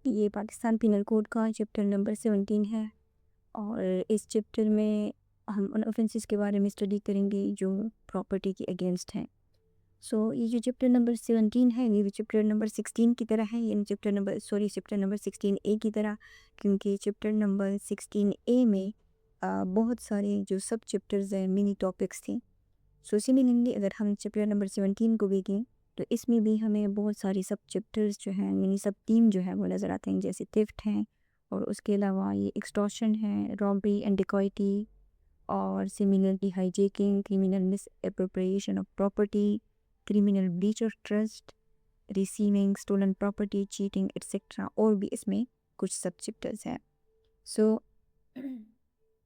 یہ Pakistan penal code کا chapter number 17 ہے، اور اس چیپٹر میں ہم ان اوفینسز کے بارے میں اسٹڈی کریں گے جو پراپرٹی کے اگینسٹ ہیں۔ یہ جو چیپٹر نمبر 17 ہے یہ چیپٹر نمبر 16 کی طرح ہے، یعنی چیپٹر نمبر 16A کی طرح، کیونکہ چیپٹر نمبر 16A میں بہت سارے جو سب چیپٹرز ہیں، منی ٹاپکس تھیں۔ سملرلی اگر ہم چیپٹر نمبر 17 کو دیکھیں تو اس میں بھی ہمیں بہت ساری سب چیپٹرز جو ہیں، یعنی سب تھیم جو ہے وہ نظر آتے ہیں، جیسے تھیفٹ ہیں، اور اس کے علاوہ یہ ایکسٹورشن ہے، رابری اینڈ ڈیکوائٹی، اور similarly hijacking, criminal misappropriation of property, criminal breach of trust, receiving stolen property, cheating etcetera, اور بھی اس میں کچھ سب چیپٹرز ہیں۔ سو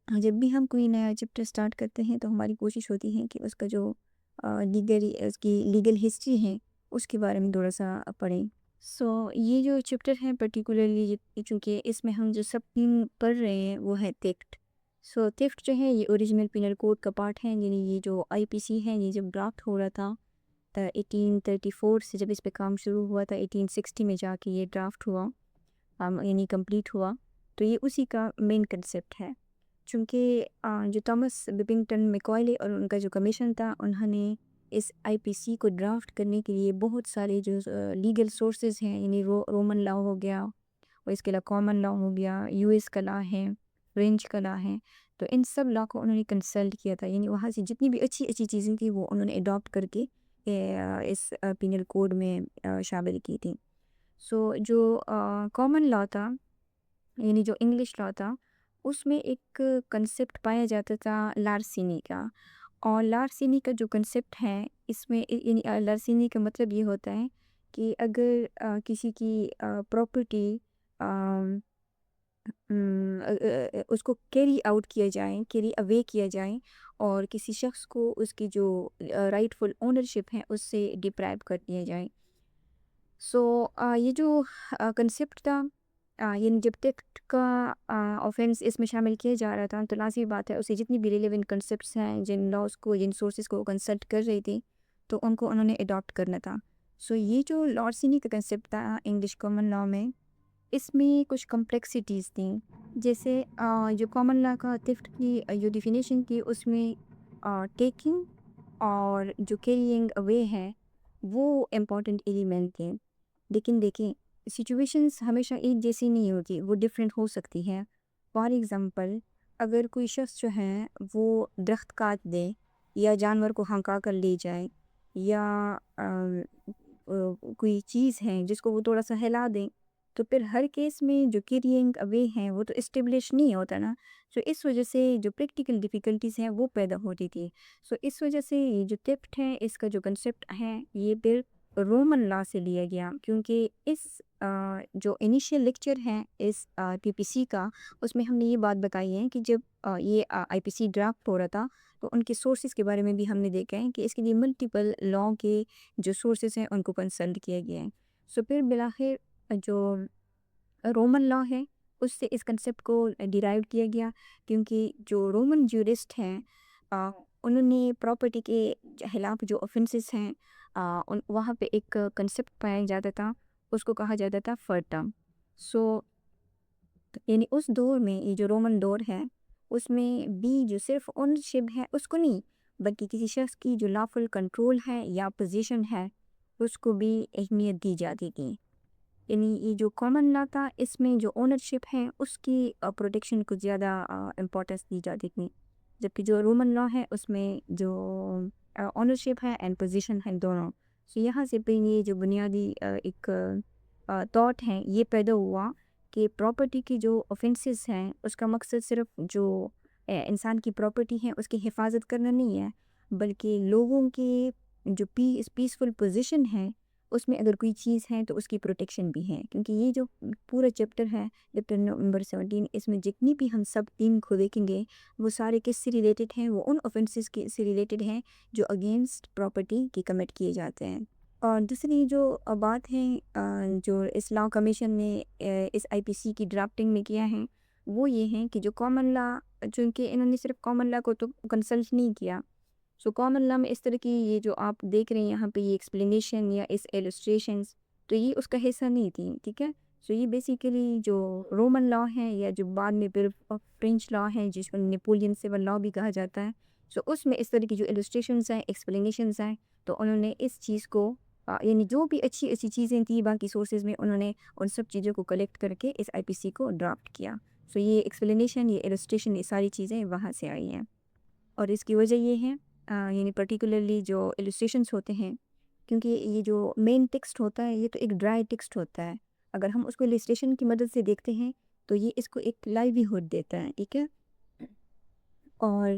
جب بھی ہم کوئی نیا چیپٹر سٹارٹ کرتے ہیں تو ہماری کوشش ہوتی ہے کہ اس کا جو اس کی لیگل ہسٹری ہے اس کے بارے میں تھوڑا سا پڑھیں۔ یہ جو چیپٹر ہیں پرٹیکولرلی چونکہ اس میں ہم جو سب تھیم پڑھ رہے ہیں وہ ہے تھیفٹ۔ تھیفٹ جو ہے یہ اوریجنل پینل کوڈ کا پارٹ ہے، یعنی یہ جو IPC ہے یہ جب ڈرافٹ ہو رہا تھا 1834 سے، جب اس پہ کام شروع ہوا تھا 1860 میں جا کے یہ ڈرافٹ ہوا، یعنی کمپلیٹ ہوا، تو یہ اسی کا مین کنسیپٹ ہے۔ چونکہ جو تھامس بپنگٹن میکوائلے اور ان کا جو کمیشن تھا، انہوں نے اس IPC کو ڈرافٹ کرنے کے لیے بہت سارے جو لیگل سورسز ہیں، یعنی رومن لا ہو گیا، اور اس کے علاوہ کامن لا ہو گیا، US کا لا ہے، فرینچ کا لا ہے، تو ان سب لا کو انہوں نے کنسلٹ کیا تھا، یعنی وہاں سے جتنی بھی اچھی اچھی چیزیں تھیں وہ انہوں نے اڈاپٹ کر کے اس پینل کوڈ میں شامل کی تھیں۔ جو کامن لا تھا، یعنی جو انگلش لا تھا، اس میں ایک کنسیپٹ پایا جاتا تھا لارسینی کا، اور لارسینی کا جو کنسیپٹ ہے اس میں یعنی لارسینی کا مطلب یہ ہوتا ہے کہ اگر کسی کی پراپرٹی اس کو کیری آؤٹ کیا جائیں، کیری اوے کیا جائیں، اور کسی شخص کو اس کی جو رائٹ فل اونرشپ ہے اس سے ڈپرائیو کر دیا جائیں۔ یہ جو کنسیپٹ تھا، یعنی جب تھیفٹ کا آفینس اس میں شامل کیا جا رہا تھا تو لازمی بات ہے اسے جتنی بھی ریلیونٹ کنسیپٹس ہیں، جن لاز کو، جن سورسز کو کنسلٹ کر رہی تھی، تو ان کو انہوں نے اڈاپٹ کرنا تھا۔ یہ جو لارسینی کا کنسیپٹ تھا انگلش کامن لا میں، اس میں کچھ کمپلیکسٹیز تھیں، جیسے جو کامن لا کا تھیفٹ کی جو ڈیفینیشن تھی اس میں ٹیکنگ اور جو کیرینگ اوے ہے وہ امپورٹنٹ ایلیمنٹ تھے، لیکن دیکھیں سچویشنز ہمیشہ ایک جیسی نہیں ہوتی، وہ ڈیفرنٹ ہو سکتی ہے۔ فار ایگزامپل اگر کوئی شخص جو ہے وہ درخت کاٹ دے، یا جانور کو ہنکا کر لے جائے، یا کوئی چیز ہے جس کو وہ تھوڑا سا ہلا دیں، تو پھر ہر کیس میں جو کیرینگ اوے ہیں وہ تو اسٹیبلش نہیں ہوتا نا، اس وجہ سے جو پریکٹیکل ڈیفیکلٹیز ہیں وہ پیدا ہوتی تھی۔ اس وجہ سے یہ جو تھیفٹ ہے اس کا جو کنسیپٹ ہے یہ پھر رومن لا سے لیا گیا، کیونکہ اس جو انیشیل لیکچر ہے اس PPC کا، اس میں ہم نے یہ بات بتائی ہے کہ جب یہ IPC ڈرافٹ ہو رہا تھا تو ان کے سورسز کے بارے میں بھی ہم نے دیکھا ہے کہ اس کے لیے ملٹیپل لا کے جو سورسز ہیں ان کو کنسلٹ کیا گیا ہے۔ پھر بالآخر جو رومن لا ہے اس سے اس کنسیپٹ کو ڈیرائیو کیا گیا، کیونکہ جو رومن جورسٹ ہیں انہوں نے پراپرٹی کے خلاف جو اوفینسز ہیں وہاں پہ ایک کنسیپٹ پایا جاتا تھا، اس کو کہا جاتا تھا فرٹم۔ یعنی اس دور میں، یہ جو رومن دور ہے اس میں بھی جو صرف اونرشپ ہے اس کو نہیں، بلکہ کسی شخص کی جو لافل کنٹرول ہے یا پوزیشن ہے اس کو بھی اہمیت دی جاتی تھی۔ یعنی یہ جو کامن لا تھا اس میں جو اونرشپ ہے اس کی پروٹیکشن کو زیادہ امپورٹنس دی جاتی تھی، جبکہ جو رومن لا ہے اس میں جو اونرشپ ہے اینڈ پوزیشن ہے دونوں۔ یہاں سے پہ یہ جو بنیادی ایک تھاٹ ہے یہ پیدا ہوا کہ پراپرٹی کی جو اوفینسز ہیں اس کا مقصد صرف جو انسان کی پراپرٹی ہے اس کی حفاظت کرنا نہیں ہے، بلکہ لوگوں کی جو پیسفل پوزیشن ہے اس میں اگر کوئی چیز ہے تو اس کی پروٹیکشن بھی ہے، کیونکہ یہ جو پورا چیپٹر ہے چیپٹر نمبر 17 اس میں جتنی بھی ہم سب تھیم کو دیکھیں گے وہ سارے کس سے ریلیٹڈ ہیں، وہ ان اوفینسز کے سے ریلیٹڈ ہیں جو اگینسٹ پراپرٹی کی کمٹ کیے جاتے ہیں۔ اور دوسری جو بات ہے جو اس لا کمیشن نے اس IPC کی ڈرافٹنگ میں کیا ہے وہ یہ ہے کہ جو کامن لا، چونکہ انہوں نے صرف کامن لا کو تو کنسلٹ نہیں کیا، کامن لا میں اس طرح کی یہ جو آپ دیکھ رہے ہیں یہاں پہ یہ ایکسپلینیشن یا اس ایلسٹریشنز، تو یہ اس کا حصہ نہیں تھی، ٹھیک ہے، سو یہ بیسیکلی جو رومن لا ہے یا جو بعد میں پھر فرینچ لا ہے جس کو نیپولین سول لا بھی کہا جاتا ہے، سو اس میں اس طرح کی جو السٹریشنز ہیں، ایکسپلینیشنز ہیں، تو انہوں نے اس چیز کو یعنی جو بھی اچھی اچھی چیزیں تھیں باقی سورسز میں، انہوں نے ان سب چیزوں کو کلیکٹ کر کے اس IPC کو ڈرافٹ کیا. سو یہ ایکسپلینیشن، یہ السٹریشن، یہ ساری چیزیں وہاں سے آئی ہیں. اور اس کی وجہ یہ ہے یعنی پرٹیکولرلی جو السٹریشنس ہوتے ہیں، کیونکہ یہ جو مین ٹیکسٹ ہوتا ہے یہ تو ایک ڈرائی ٹیکسٹ ہوتا ہے. اگر ہم اس کو السٹریشن کی مدد سے دیکھتے ہیں تو یہ اس کو ایک لائیولیہڈ دیتا ہے. ٹھیک ہے. اور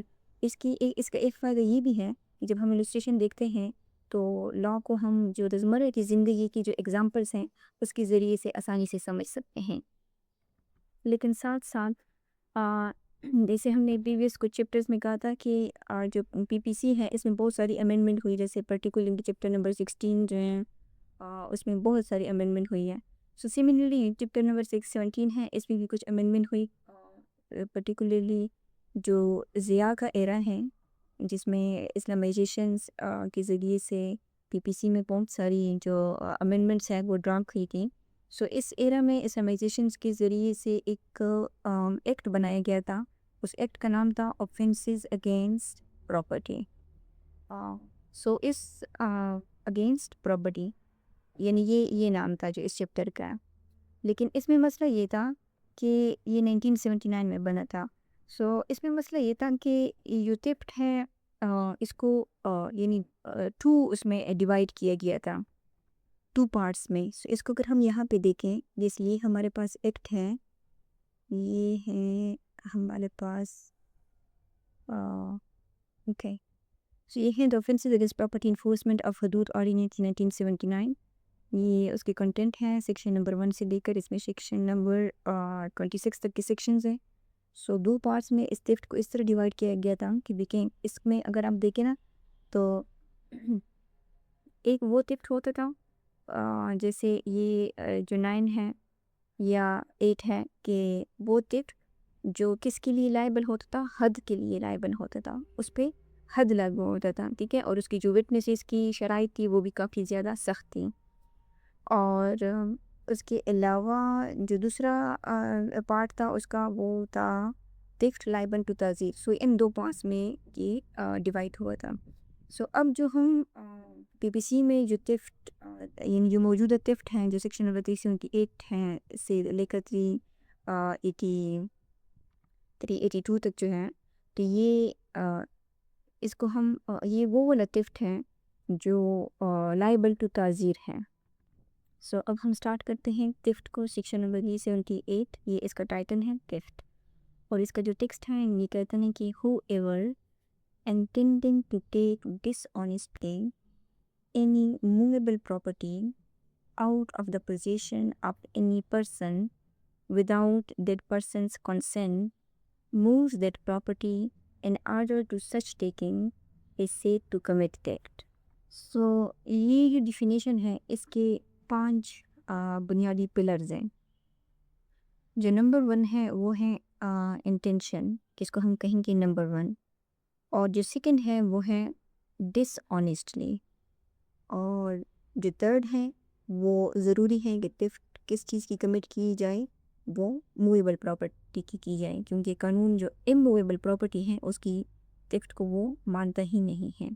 اس کا ایک فائدہ یہ بھی ہے کہ جب ہم السٹریشن دیکھتے ہیں تو لا کو ہم جو روزمرہ کی زندگی کی جو ایگزامپلس ہیں اس کے ذریعے سے آسانی سے سمجھ سکتے ہیں. لیکن ساتھ ساتھ جیسے ہم نے پریویس کچھ چیپٹرز میں کہا تھا کہ جو PPC ہے اس میں بہت ساری امینڈمنٹ ہوئی، جیسے پرٹیکولرلی چیپٹر نمبر 16 جو ہیں اس میں بہت ساری امینڈمنٹ ہوئی ہے. سو سملرلی چیپٹر نمبر 17 ہے، اس میں بھی کچھ امینڈمنٹ ہوئی. پرٹیکولرلی جو ضیاء کا ایرا ہے جس میں اسلامائزیشنز کے ذریعے سے PPC میں بہت ساری جو امینڈمنٹس ہیں وہ ڈرافٹ ہوئی تھیں. سو اس ایرا میں اسلامائزیشنز کے ذریعے سے ایک ایکٹ بنایا گیا تھا. اس ایکٹ کا نام تھا آفینسز اگینسٹ پراپرٹی. سو اس اگینسٹ پراپرٹی یعنی یہ نام تھا جو اس چیپٹر کا ہے. لیکن اس میں مسئلہ یہ تھا کہ یہ 1979 میں بنا تھا. سو اس میں مسئلہ یہ تھا کہ یہ تھیفٹ ہے اس کو یعنی 2 اس میں ڈیوائڈ کیا گیا تھا، 2 پارٹس میں. سو اس کو اگر ہم یہاں پہ دیکھیں، جس لیے ہمارے پاس ایکٹ ہے، یہ ہے ہمارے پاس اوکے. سو یہ ہے the offences against property enforcement of Hudood ordinance 1979. یہ اس کے کنٹینٹ ہیں سیکشن نمبر 1 سے لے کر اس میں سیکشن نمبر 26 تک کے سیکشنز ہیں. سو 2 پارٹس میں اس تھیفٹ کو اس طرح ڈیوائڈ کیا گیا تھا کہ دیکھیں اس میں اگر آپ دیکھیں نا تو ایک وہ تھیفٹ ہوتا تھا جیسے یہ جو 9 ہے یا 8 ہے کہ وہ تھیفٹ جو کس کے لیے لائبل ہوتا تھا، حد کے لیے لائبل ہوتا تھا، اس پہ حد لاگو ہوتا تھا. ٹھیک ہے. اور اس کی جو وٹنسز کی شرائط تھی وہ بھی کافی زیادہ سخت تھیں. اور اس کے علاوہ جو دوسرا پارٹ تھا اس کا وہ تھا theft liable to tazir. So in 2 parts میں یہ ڈیوائڈ ہوا تھا. سو اب جو ہم PPC میں جو تھیفٹ یعنی جو موجودہ تھیفٹ ہیں جو سیکشن نمبر 378 ہیں سے لے کر 382 تک جو ہیں، تو یہ اس کو ہم یہ وہ والا تھیفٹ ہے جو لائبل ٹو تعزیر ہے. سو اب ہم سٹارٹ کرتے ہیں تھیفٹ کو. سیکشن نمبر 378 یہ اس کا ٹائٹل ہے تھیفٹ، اور اس کا جو ٹیکسٹ ہے یہ کہتے ہیں کہ ہو ever intending to take dishonestly any movable property out of the possession of any person without that person's consent moves that property in order to such taking is said to commit theft. So یہ جو definition ہے اس کے 5 بنیادی pillars ہیں. جو number 1 ہے وہ ہے انٹینشن، جس کو ہم کہیں گے نمبر 1. اور جو سیکنڈ ہے وہ ہے ڈس آنیسٹلی. اور جو تھرڈ ہے وہ ضروری ہے کہ تھیفٹ کس چیز کی کمٹ کی جائے، وہ موویبل پراپرٹی کی جائے، کیونکہ قانون جو اموویبل پراپرٹی ہے اس کی تھیفٹ کو وہ مانتا ہی نہیں ہے.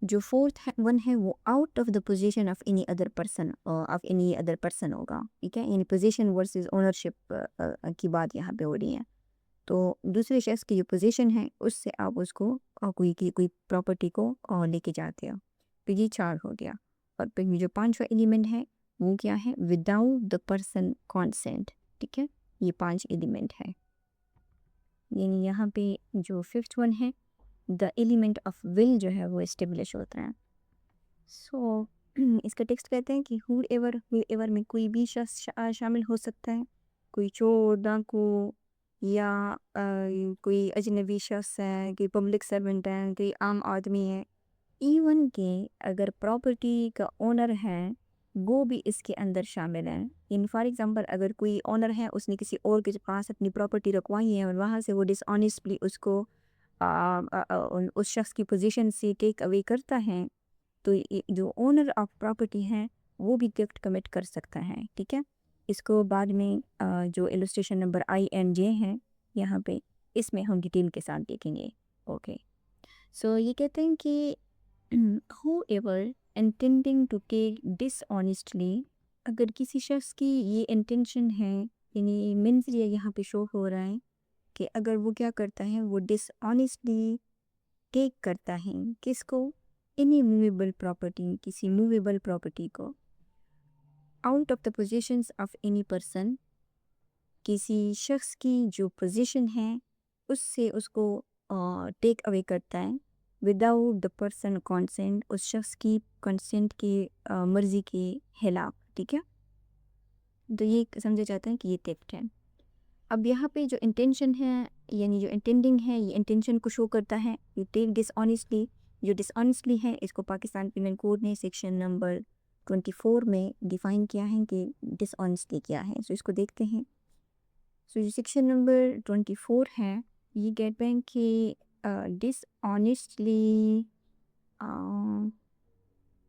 جو فورتھ ون ہے وہ out of the position of any other person ہوگا. ٹھیک ہے. یعنی پوزیشن ورسز اونرشپ کی بات یہاں پہ ہو رہی ہے. تو دوسرے شخص کی جو پوزیشن ہے اس سے آپ اس کو کوئی پراپرٹی کو لے کے جاتے ہو. تو یہ 4 ہو گیا. اور پھر جو 5واں ایلیمنٹ ہے وہ کیا ہے؟ Without the person consent. ٹھیک ہے. یہ 5 ایلیمنٹ ہے. یعنی یہاں پہ جو 5th ون ہے دا ایلیمنٹ آف ول جو ہے وہ اسٹیبلش ہوتا ہے. سو اس کا ٹیکسٹ کہتے ہیں کہ ہو ایور میں کوئی بھی شخص شامل ہو سکتا ہے. کوئی چور، ڈاکو، یا کوئی اجنبی شخص ہے، کوئی پبلک سرونٹ ہے، کوئی عام آدمی ہے. ایون کہ اگر پراپرٹی کا اونر ہے وہ بھی اس کے اندر شامل ہے. ان فار ایگزامپل اگر کوئی اونر ہے، اس نے کسی اور کے پاس اپنی پراپرٹی رکھوائی ہے اور وہاں سے وہ ڈس آنیسٹلی اس کو اس شخص کی پوزیشن سے ٹیک اوے کرتا ہے، تو جو اونر آف پراپرٹی ہے وہ بھی تھیفٹ کمٹ کر سکتا ہے. ٹھیک ہے. اس کو بعد میں جو illustration number I and J ہیں یہاں پہ اس میں ہم ڈیٹیل کے ساتھ دیکھیں گے. اوکے سو یہ کہتے ہیں کہ whoever intending to take dishonestly، اگر کسی شخص کی یہ انٹینشن ہے، یعنی منظر یہاں پہ شو ہو رہا ہے کہ اگر وہ کیا کرتا ہے، وہ ڈس آنیسٹلی ٹیک کرتا ہے کس کو، اینی موویبل پراپرٹی، کسی موویبل پراپرٹی کو، out of the positions of any person, کسی شخص کی جو پوزیشن ہے اس سے اس کو ٹیک اوے کرتا ہے وداؤٹ دا پرسن کانسینٹ، اس شخص کی کنسینٹ کی مرضی کے خلاف. ٹھیک ہے، تو یہ سمجھا جاتا ہے کہ یہ تھیفٹ ہے. اب یہاں پہ جو انٹینشن ہے، یعنی جو انٹینڈنگ ہے، یہ انٹینشن کو شو کرتا ہے. یو ٹیک ڈس آنیسٹلی، جو ڈس آنیسٹلی ہے اس کو پاکستان پینل کوڈ نے سیکشن نمبر 24 میں ڈیفائن کیا ہے کہ ڈس آنیسٹلی کیا ہے. سو اس کو دیکھتے ہیں. سو جو سیکشن نمبر 24 ہے یہ کہتے ہیں کہ ڈس آنیسٹلی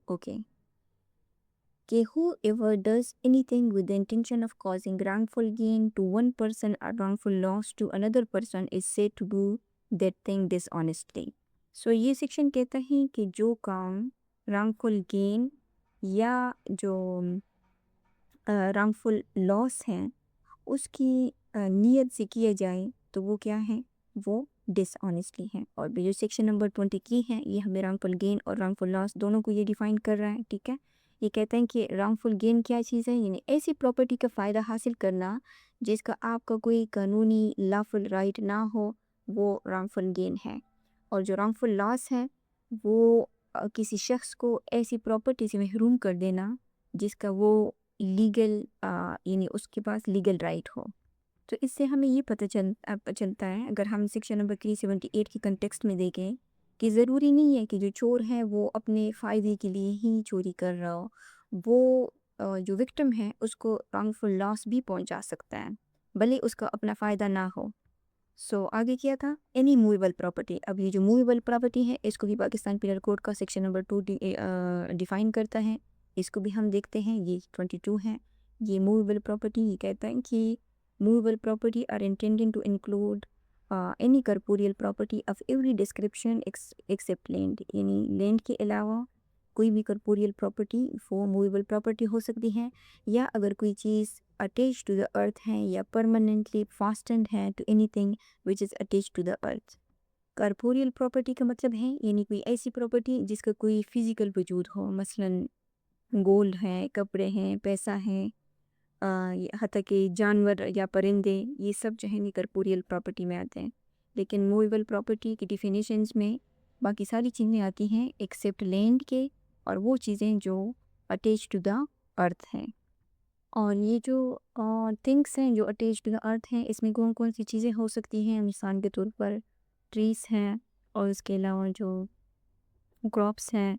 اوکے کہ whoever does anything with the intention of causing wrongful gain to one person or wrongful loss to another person is said to do that thing dishonestly. So یہ section کہتا ہے کہ جو کام wrongful gain یا جو wrongful loss ہے اس کی نیت سے کیا جائے تو وہ کیا ہے، وہ ڈس آنیسٹلی ہے. اور جو سیکشن نمبر 20 کی ہے یہ ہمیں wrongful gain اور wrongful loss دونوں کو یہ ڈیفائن کر رہا ہے. ٹھیک ہے، یہ کہتے ہیں کہ wrongful gain کیا چیز ہے، یعنی ایسی پراپرٹی کا فائدہ حاصل کرنا جس کا آپ کا کوئی قانونی لافل رائٹ نہ ہو، وہ wrongful gain ہے. اور جو wrongful loss ہے وہ کسی شخص کو ایسی پراپرٹی سے محروم کر دینا جس کا وہ لیگل یعنی اس کے پاس لیگل رائٹ ہو. تو اس سے ہمیں یہ پتہ چلتا ہے اگر ہم سیکشن نمبر 378 کی کنٹیکسٹ میں دیکھیں کہ ضروری نہیں ہے کہ جو چور ہے وہ اپنے فائدے کے لیے ہی چوری کر رہا ہو، وہ جو وکٹم ہے اس کو wrongful loss بھی پہنچا سکتا ہے بھلے اس کا اپنا فائدہ نہ ہو. سو آگے کیا تھا، اینی موویبل پراپرٹی. اب یہ جو موویبل پراپرٹی ہے اس کو بھی پاکستان پینل کوڈ کا سیکشن نمبر 2 ڈیفائن کرتا ہے. اس کو بھی ہم دیکھتے ہیں، یہ 22 ہے. یہ موویبل پراپرٹی یہ کہتا ہے کہ movable property are intended to include any corporeal property of every description except land، یعنی لینڈ کے علاوہ کوئی بھی corporeal property وہ موویبل پراپرٹی ہو سکتی ہے، یا اگر کوئی چیز attached to the earth ہے یا permanently fastened ہے to anything which is attached to the earth. corporeal property کا مطلب ہے یعنی کوئی ایسی پراپرٹی جس کا کوئی فزیکل وجود ہو، مثلاً گولڈ ہے، کپڑے ہیں، پیسہ ہے، حتیٰ کہ جانور یا پرندے، یہ سب جو ہیں corporeal پراپرٹی میں آتے ہیں. لیکن موویبل پراپرٹی کی ڈیفینیشنز میں باقی ساری چیزیں آتی ہیں ایکسیپٹ لینڈ کے، اور وہ چیزیں جو اٹیچ ٹو دا ارتھ ہیں. اور یہ جو تھنگس ہیں جو اٹیچ ٹو دا ارتھ ہیں اس میں کون کون سی چیزیں ہو سکتی ہیں، مثال کے طور پر ٹریز ہیں، اور اس کے علاوہ جو کراپس ہیں،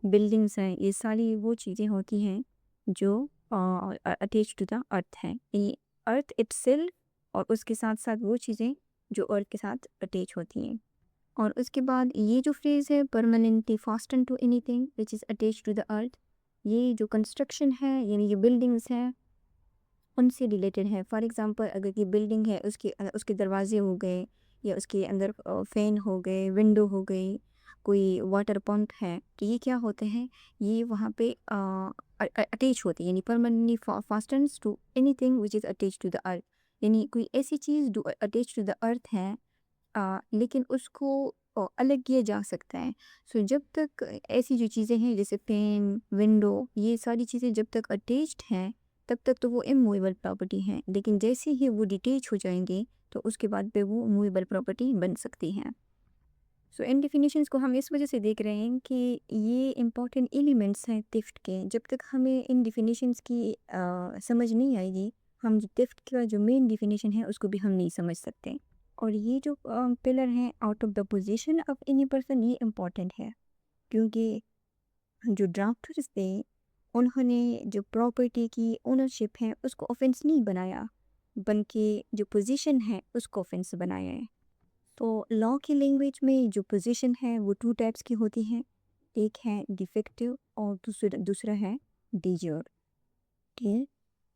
بلڈنگس ہیں، یہ ساری وہ چیزیں ہوتی ہیں جو اٹیچ ٹو دا ارتھ ہیں، یعنی ارتھ اٹ سیلف اور اس کے ساتھ ساتھ وہ چیزیں جو ارتھ کے ساتھ اٹیچ ہوتی ہیں. اور اس کے بعد یہ جو فریز ہے permanently fastened to anything which is attached to the earth، یہ جو کنسٹرکشن ہے یعنی یہ بلڈنگس ہیں ان سے ریلیٹڈ ہے. فار ایگزامپل اگر یہ بلڈنگ ہے اس کے دروازے ہو گئے، یا اس کے اندر فین ہو گئے، ونڈو ہو گئی، کوئی واٹر پمپ ہے، تو یہ کیا ہوتے ہیں، یہ وہاں پہ اٹیچ ہوتے ہیں، یعنی permanently fastened to anything which is attached to the earth، یعنی کوئی ایسی چیز جو attached to the earth ہے لیکن اس کو الگ کیا جا سکتا ہے. سو جب تک ایسی جو چیزیں ہیں جیسے فین، ونڈو، یہ ساری چیزیں جب تک اٹیچڈ ہیں تب تک تو وہ اموویبل پراپرٹی ہیں، لیکن جیسے ہی وہ ڈیٹیچ ہو جائیں گے تو اس کے بعد پہ وہ موویبل پراپرٹی بن سکتی ہیں. سو ان ڈیفینیشنس کو ہم اس وجہ سے دیکھ رہے ہیں کہ یہ امپورٹنٹ ایلیمنٹس ہیں تھیفٹ کے. جب تک ہمیں ان ڈیفینیشنس کی سمجھ نہیں آئے گی، ہم جو تھیفٹ کا جو مین ڈیفینیشن ہے اس کو بھی ہم نہیں سمجھ سکتے. اور یہ جو پلر ہیں out of the position of any person, یہ امپورٹنٹ ہے کیونکہ جو ڈرافٹرز تھے انہوں نے جو پراپرٹی کی اونرشپ ہے اس کو آفینس نہیں بنایا، بلکہ جو پوزیشن ہے اس کو آفینس بنایا ہے. تو لاء کی لینگویج میں جو پوزیشن ہے وہ 2 ٹائپس کی ہوتی ہیں، ایک ہے ڈیفیکٹو اور دوسرا ہے ڈی جیور. ٹھیک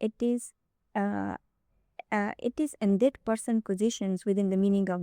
it is it is in that person positions within the meaning of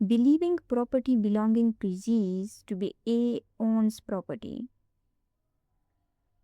believing property belonging to Z's to be A owns property।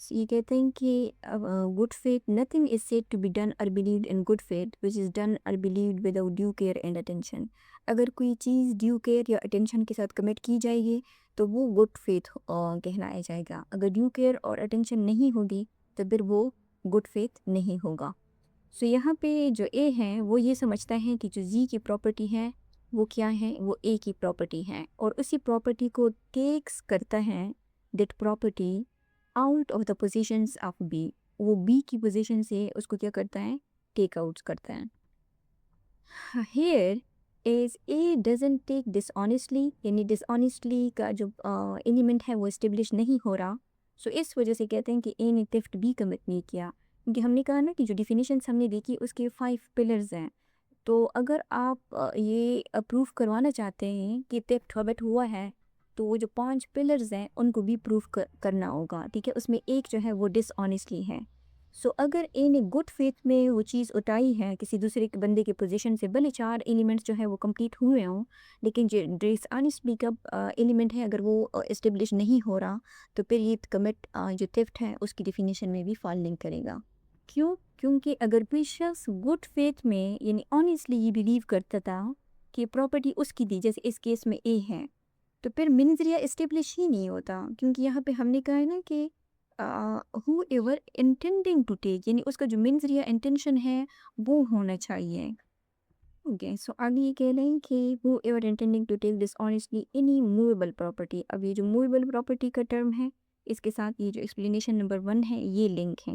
یہ کہتے ہیں کہ good faith nothing is said to be done or believed in good faith which is done or believed without due care and attention. اگر کوئی چیز due care یا attention کے ساتھ کمٹ کی جائے گی تو وہ گڈ فیتھ کہلایا جائے گا. اگر ڈیو کیئر اور اٹینشن نہیں ہوگی تو پھر وہ گڈ فیتھ نہیں ہوگا. سو یہاں پہ جو اے ہے وہ یہ سمجھتا ہے کہ جو زی کی پراپرٹی ہے وہ کیا ہے، وہ اے کی پراپرٹی ہے، اور اسی پراپرٹی کو ٹیکس کرتا ہے that property out of the positions of B. وہ بی کی پوزیشن سے اس کو کیا کرتا ہے، ٹیک آؤٹ کرتا ہے. Here is A doesn't take dishonestly, یعنی ڈس آنیسٹلی کا جو ایلیمنٹ ہے وہ اسٹیبلش نہیں ہو رہا. سو اس وجہ سے کہتے ہیں کہ اے نے تھیفٹ بھی کمٹ نہیں کیا، کیونکہ ہم نے کہا نا کہ جو ڈیفینیشنس ہم نے دیکھی اس کے 5 پلرز ہیں. تو اگر آپ یہ پروف کروانا چاہتے ہیں کہ تھیفٹ کمٹ ہوا ہے تو وہ جو 5 پلرز ہیں ان کو بھی پروف کرنا ہوگا. ٹھیک ہے، اس میں ایک جو ہے وہ ڈس آنیسٹلی ہے. سو اگر اے نے گڈ فیتھ میں وہ چیز اٹھائی ہے کسی دوسرے کے بندے کے پوزیشن سے، بھلے 4 ایلیمنٹس جو ہے وہ کمپلیٹ ہوئے ہوں، لیکن جو ڈس آنیسٹلی کا ایلیمنٹ ہے اگر وہ اسٹیبلش نہیں ہو رہا تو پھر یہ کمٹ جو تھیفٹ ہے اس کی ڈیفینیشن میں بھی فال نہیں کرے گا. کیوں؟ کیونکہ اگر کوئی شخص گڈ فیتھ میں یعنی آنیسٹلی یہ بلیو کرتا تھا کہ پراپرٹی اس کی دی، جیسے اس کیس میں اے ہے، تو پھر منظریہ اسٹیبلش ہی نہیں ہوتا. کیونکہ یہاں پہ ہم نے کہا ہے نا کہ ہو ایور انٹینڈنگ ٹو ٹیک، یعنی اس کا جو منظریہ انٹینشن ہے وہ ہونا چاہیے. اوکے، سو آگے یہ کہہ رہے ہیں کہ whoever intending to take dishonestly any movable property. اب یہ جو موویبل پراپرٹی کا ٹرم ہے اس کے ساتھ یہ جو ایکسپلینیشن نمبر 1 ہے یہ لنک ہے.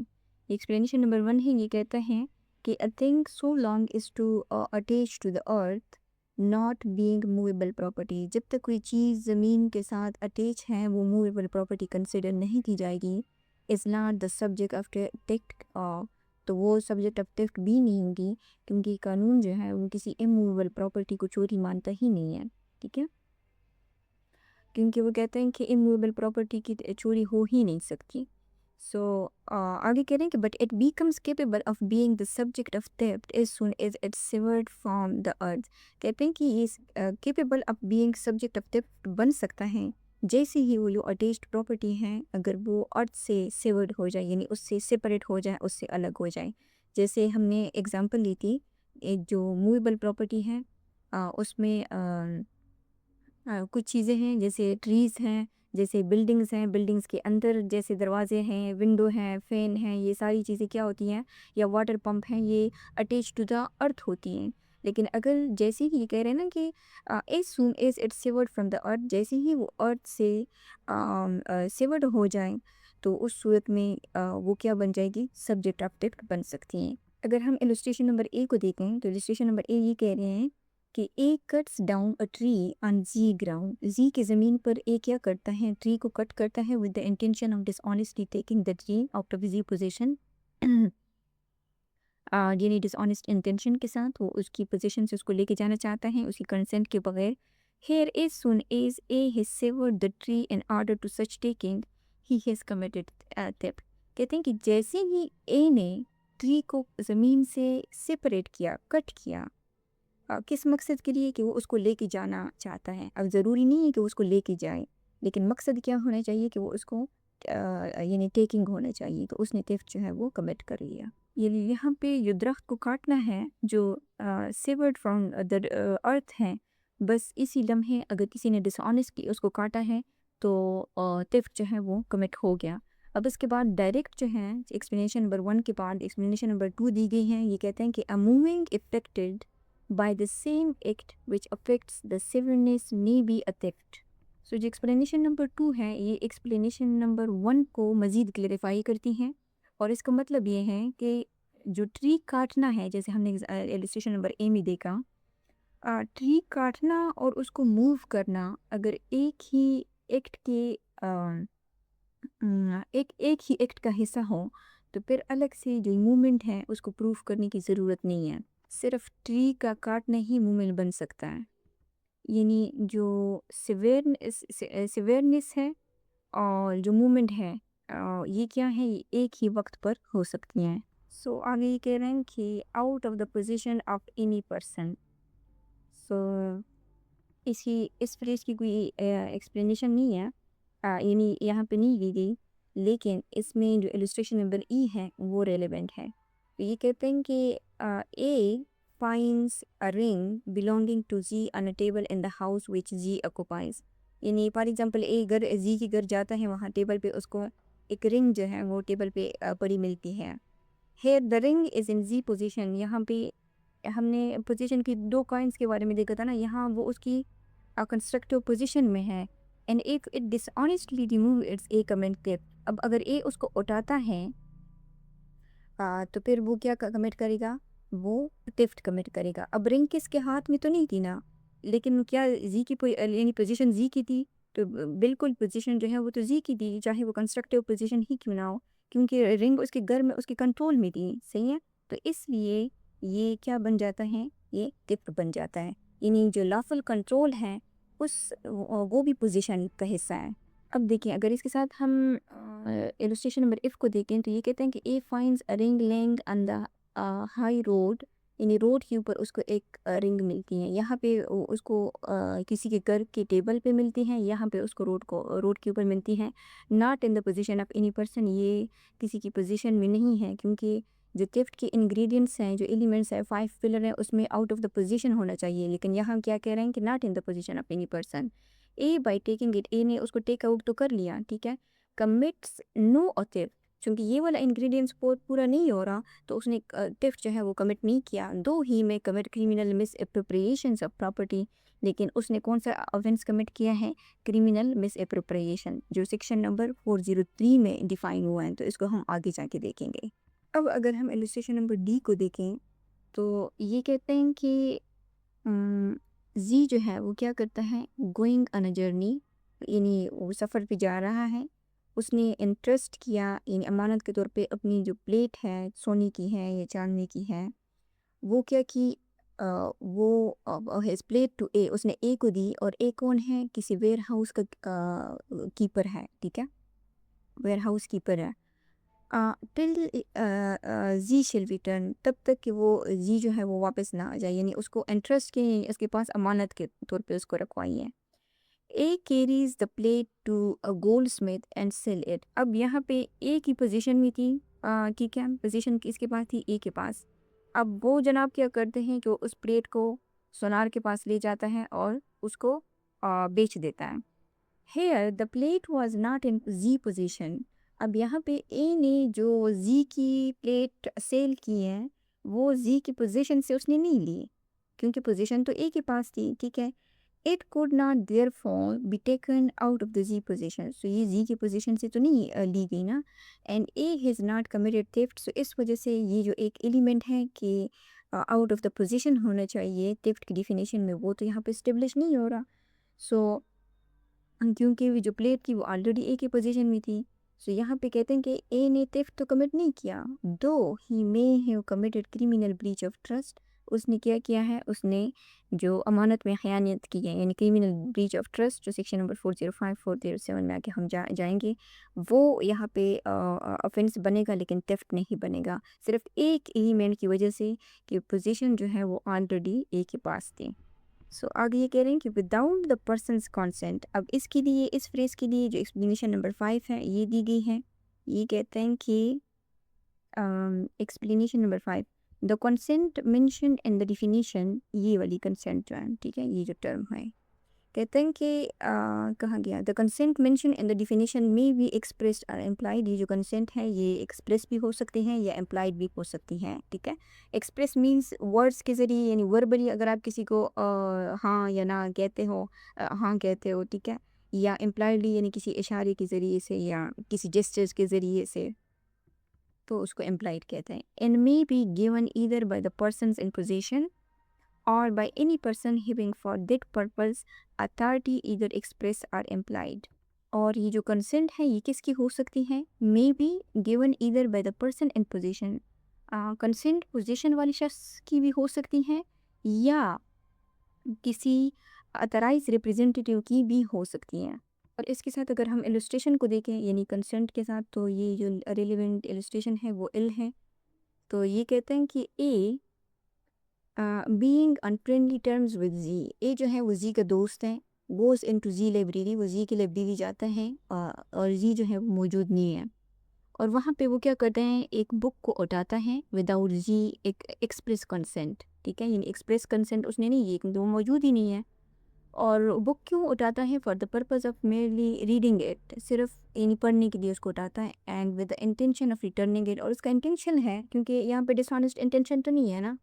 ایکسپلینیشن نمبر 1 ہے، یہ کہتا ہے کہ a thing so long is to attach to the earth not being movable property. جب تک کوئی چیز زمین کے ساتھ اٹیچ ہے وہ موویبل پراپرٹی کنسیڈر نہیں کی جائے گی. is not the subject of theft، تو وہ سبجیکٹ آف تھیفٹ بھی نہیں ہوگی، کیونکہ قانون جو ہے وہ کسی اموویبل پراپرٹی کو چوری مانتا ہی نہیں ہے. ٹھیک ہے، کیونکہ وہ کہتے ہیں کہ اموویبل پراپرٹی کی چوری ہو ہی نہیں سکتی. سو آگے کہہ رہے ہیں کہ but it becomes capable of being the subject of theft as soon as it severed from the earth. کہتے ہیں کہ یہ capable of being subject of theft بن سکتا ہے جیسے ہی وہ جو اٹیچڈ پراپرٹی ہے اگر وہ ارتھ سے سیورڈ ہو جائے، یعنی اس سے سپریٹ ہو جائے، اس سے الگ ہو جائے. جیسے ہم نے ایگزامپل لی تھی، ایک جو موویبل پراپرٹی ہے اس میں کچھ چیزیں ہیں جیسے ٹریز ہیں، جیسے بلڈنگز ہیں، بلڈنگز کے اندر جیسے دروازے ہیں، ونڈو ہیں، فین ہیں، یہ ساری چیزیں کیا ہوتی ہیں، یا واٹر پمپ ہیں، یہ اٹیچ ٹو دا ارتھ ہوتی ہیں. لیکن اگر جیسے ہی یہ کہہ رہے ہیں نا کہ as soon as it severed from the earth, جیسے ہی وہ ارتھ سے سیورڈ ہو جائیں تو اس صورت میں وہ کیا بن جائے گی، سبجیکٹ آف تھیفٹ بن سکتی ہیں. اگر ہم السٹریشن نمبر اے کو دیکھیں تو السٹریشن نمبر اے یہ کہہ رہے ہیں کہ A cuts down a tree on Z ground. Z کی زمین پر اے کیا کرتا ہے، ٹری کو کٹ کرتا ہے with the intention of dishonestly taking the tree out of Zee position. یعنی ڈس آنیسٹ انٹینشن کے ساتھ وہ اس کی پوزیشن سے اس کو لے کے جانا چاہتا ہے اس کی کنسنٹ کے بغیر. Here is soon as A has severed the tree in order to such taking he has committed theft. کہتے ہیں کہ جیسے ہی اے نے ٹری کو زمین سے سپریٹ کیا، کٹ کیا، کس مقصد کے لیے، کہ وہ اس کو لے کے جانا چاہتا ہے. اب ضروری نہیں ہے کہ وہ اس کو لے کے جائے، لیکن مقصد کیا ہونا چاہیے کہ وہ اس کو یعنی ٹیکنگ ہونا چاہیے، تو اس نے تھیفٹ جو ہے وہ کمٹ کر لیا. یعنی یہاں پہ جو درخت کو کاٹنا ہے جو سیورڈ فرام دا ارتھ ہے، بس اسی لمحے اگر کسی نے ڈس آنیسٹلی اس کو کاٹا ہے تو تھیفٹ جو ہے وہ کمٹ ہو گیا. اب اس کے بعد ڈائریکٹ جو ہے ایکسپلینیشن نمبر 1 کے بعد ایکسپلینیشن نمبر 2 دی گئی ہیں. یہ کہتے ہیں کہ a moving affected by the same act which affects the severness may be a theft. So جو ایکسپلینیشن نمبر 2 ہے یہ ایکسپلینیشن نمبر 1 کو مزید کلیریفائی کرتی ہیں، اور اس کا مطلب یہ ہے کہ جو ٹری کاٹنا ہے، جیسے ہم نے ایلسٹریشن نمبر اے میں دیکھا، ٹری کاٹنا اور اس کو موو کرنا اگر ایک ہی ایکٹ کے ایک ہی ایکٹ کا حصہ ہو تو پھر الگ سے جو موومنٹ ہے اس کو پروف کرنے کی ضرورت نہیں ہے. صرف ٹری کا کاٹنا ہی موومنٹ بن سکتا ہے. یعنی جو سیویرنس ہے اور جو موومنٹ ہے یہ کیا ہے، یہ ایک ہی وقت پر ہو سکتی ہیں. سو آگے یہ کہہ رہے ہیں کہ out of the position of any person. So اس فریز کی کوئی ایکسپلینیشن نہیں ہے، یعنی یہاں پہ نہیں دی گئی. لیکن اس میں جو illustration نمبر ای ہے وہ ریلیونٹ ہے. تو یہ کہتے ہیں کہ A finds a ring belonging to Z on a table in the house which Z occupies. یعنی فار ایگزامپل زی کے گھر جاتا ہے، وہاں ٹیبل پہ اس کو ایک رنگ جو ہے وہ ٹیبل پہ پڑی ملتی ہے. Here the ring is in Z position. یہاں پہ ہم نے پوزیشن کی 2 کوائنس کے بارے میں دیکھا تھا نا، یہاں وہ اس کی کنسٹرکٹیو پوزیشن میں ہے. اینڈ ایک it dishonestly remove its a comment clip. اب اگر اے اس کو اٹھاتا ہے تو پھر وہ کیا کمٹ کرے گا؟ وہ ٹفٹ کمٹ کرے گا. اب رنگ کس کے ہاتھ میں تو نہیں تھی نا، لیکن کیا زی کی یعنی پوزیشن زی کی تھی، تو بالکل پوزیشن جو ہے وہ تو زی کی تھی، چاہے وہ کنسٹرکٹیو پوزیشن ہی کیوں نہ ہو، کیونکہ رنگ اس کے گھر میں اس کے کنٹرول میں تھی. صحیح ہے، تو اس لیے یہ کیا بن جاتا ہے؟ یہ ٹفٹ بن جاتا ہے. یعنی جو لافل کنٹرول ہے وہ بھی پوزیشن کا حصہ ہے. اب دیکھیں اگر اس کے ساتھ ہم illustration نمبر اف کو دیکھیں تو یہ کہتے ہیں کہ A finds a ring laying on the high road. یعنی روڈ کے اوپر اس کو ایک رنگ ملتی ہے. یہاں پہ اس کو کسی کے گھر کے ٹیبل پہ ملتی ہیں، یہاں پہ اس کو روڈ کے اوپر ملتی ہیں. Not in the position of any person. یہ کسی کی پوزیشن میں نہیں ہے، کیونکہ جو ٹفٹ کے انگریڈینٹس ہیں، جو ایلیمنٹس ہیں، 5 پلر ہیں، اس میں آؤٹ آف دا پوزیشن ہونا چاہیے. لیکن یہاں کیا کہہ رہے ہیں کہ not in the position of any person. A by taking it, A نے اس کو ٹیک آؤٹ تو کر لیا، ٹھیک ہے. کمٹس نو ٹفٹ. چونکہ یہ والا انگریڈینٹس پورا نہیں ہو رہا تو اس نے ٹفٹ جو ہے وہ کمٹ نہیں کیا. دو ہی میں commit criminal misappropriations of property. لیکن اس نے کون سا آفینس کمٹ کیا ہے؟ کریمنل مس اپروپریشن، جو سیکشن نمبر 403 میں ڈیفائن ہوا ہے. تو اس کو ہم آگے جا کے دیکھیں گے. اب اگر ہم illustration نمبر ڈی کو دیکھیں تو یہ کہتے ہیں کہ زی جو ہے وہ کیا کرتا ہے؟ Going on a journey. یعنی وہ سفر پہ جا رہا ہے. اس نے انٹرسٹ کیا، یعنی امانت کے طور پہ اپنی جو پلیٹ ہے، سونے کی ہے یا چاندی کی ہے، وہ کیا کی؟ وہ ہز پلیٹ ٹو اے، اس نے اے کو دی. اور اے کون ہے؟ کسی ویئر ہاؤس کا کیپر ہے، ٹھیک ہے، ویئر ہاؤس کیپر ہے. ٹل زی شل ریٹرن، تب تک کہ وہ زی جو ہے وہ واپس نہ آ جائے. یعنی اس کو انٹرسٹ کے، اس کے پاس امانت کے طور پہ اس کو رکھوائی ہے. A carries the plate to goldsmith and sell it. اب یہاں پہ اے کی پوزیشن میں تھی، ٹھیک ہے، پوزیشن کس کے پاس تھی؟ اے کے پاس. اب وہ جناب کیا کرتے ہیں کہ اس پلیٹ کو سونار کے پاس لے جاتا ہے اور اس کو بیچ دیتا ہے. Here the plate was not in Z position. اب یہاں پہ اے نے جو زی کی پلیٹ سیل کی ہے وہ زی کی پوزیشن سے اس نے نہیں لی، کیونکہ پوزیشن تو اے کے پاس تھی، ٹھیک ہے. It could not therefore be taken out of the Z position. So یہ زی کی پوزیشن سے تو نہیں لی گئی نا. And A has not committed theft. So اس وجہ سے یہ جو ایک ایلیمنٹ ہے کہ آؤٹ آف دا پوزیشن ہونا چاہیے theft کی ڈیفینیشن میں، وہ تو یہاں پہ اسٹیبلش نہیں ہو رہا. سو کیونکہ جو پلیٹ تھی وہ آلریڈی اے کی پوزیشن میں تھی. سو یہاں پہ کہتے ہیں کہ اے نے theft تو کمٹ نہیں کیا. دو ہی may have committed criminal breach of trust. اس نے کیا ہے؟ اس نے جو امانت میں خیانت کی ہے، یعنی criminal breach of trust، جو سیکشن نمبر 405 407 میں آگے ہم جائیں گے، وہ یہاں پہ offense بنے گا، لیکن theft نہیں بنے گا، صرف ایک ایلیمنٹ کی وجہ سے کہ پوزیشن جو ہے وہ آلریڈی اے کے پاس تھی. سو آگے یہ کہہ رہے ہیں کہ وداؤٹ دا پرسنس کانسینٹ. اب اس کے لیے، اس فریز کے لیے جو ایکسپلینیشن نمبر 5 ہے یہ دی گئی ہے. یہ کہتے ہیں کہ explanation number 5، the consent mention in the definition, یہ والی کنسینٹ جو ہے، ٹھیک ہے، یہ جو ٹرم ہے، کہتے ہیں کہ کہاں گیا؟ The consent mention in the definition میں بی ایکسپریسڈ اور امپلائڈ. یہ جو کنسینٹ ہے یہ ایکسپریس بھی ہو سکتے ہیں یا امپلائڈ بھی ہو سکتی ہیں، ٹھیک ہے. ایکسپریس مینس ورڈس کے ذریعے، یعنی وربلی اگر آپ کسی کو ہاں یا نہ کہتے ہو، ہاں کہتے ہو، ٹھیک ہے. یا امپلائڈلی یعنی کسی اشارے کے ذریعے سے یا کسی جسچرز کے ذریعے سے، تو اس کو امپلائڈ کہتے ہیں. And may be given either by the persons in possession or by any person having for that purpose authority, either express or implied. اور یہ جو کنسنٹ ہے یہ کس کی ہو سکتی ہے؟ may be given either by the person in possession. Consent position والی شخص کی بھی ہو سکتی ہے یا کسی اترائز ریپریزنٹیٹیو کی بھی ہو سکتی ہیں. اور اس کے ساتھ اگر ہم illustration کو دیکھیں، یعنی کنسنٹ کے ساتھ، تو یہ جو ریلیونٹ illustration ہے وہ ال ہے. تو یہ کہتے ہیں کہ اے being on friendly terms with Z. اے جو ہے وہ زی کا دوست ہے. goes into Z library, وہ Z کی لائبریری جاتا ہے اور Z جو ہے وہ موجود نہیں ہے، اور وہاں پہ وہ کیا کرتے ہیں، ایک بک کو اٹھاتا ہے وداؤٹ Z ایک ایکسپریس کنسنٹ، ٹھیک ہے، یعنی ایکسپریس کنسنٹ اس نے نہیں کی کیونکہ وہ موجود ہی نہیں ہے. اور بک کیوں اٹھاتا ہے؟ For the purpose of میرلی reading it, صرف یعنی پڑھنے کے لیے اس کو اٹھاتا ہے، and with the intention of returning it, اور اس کا انٹینشن ہے کیونکہ یہاں پہ ڈس آنیسٹ انٹینشن تو نہیں ہے نا،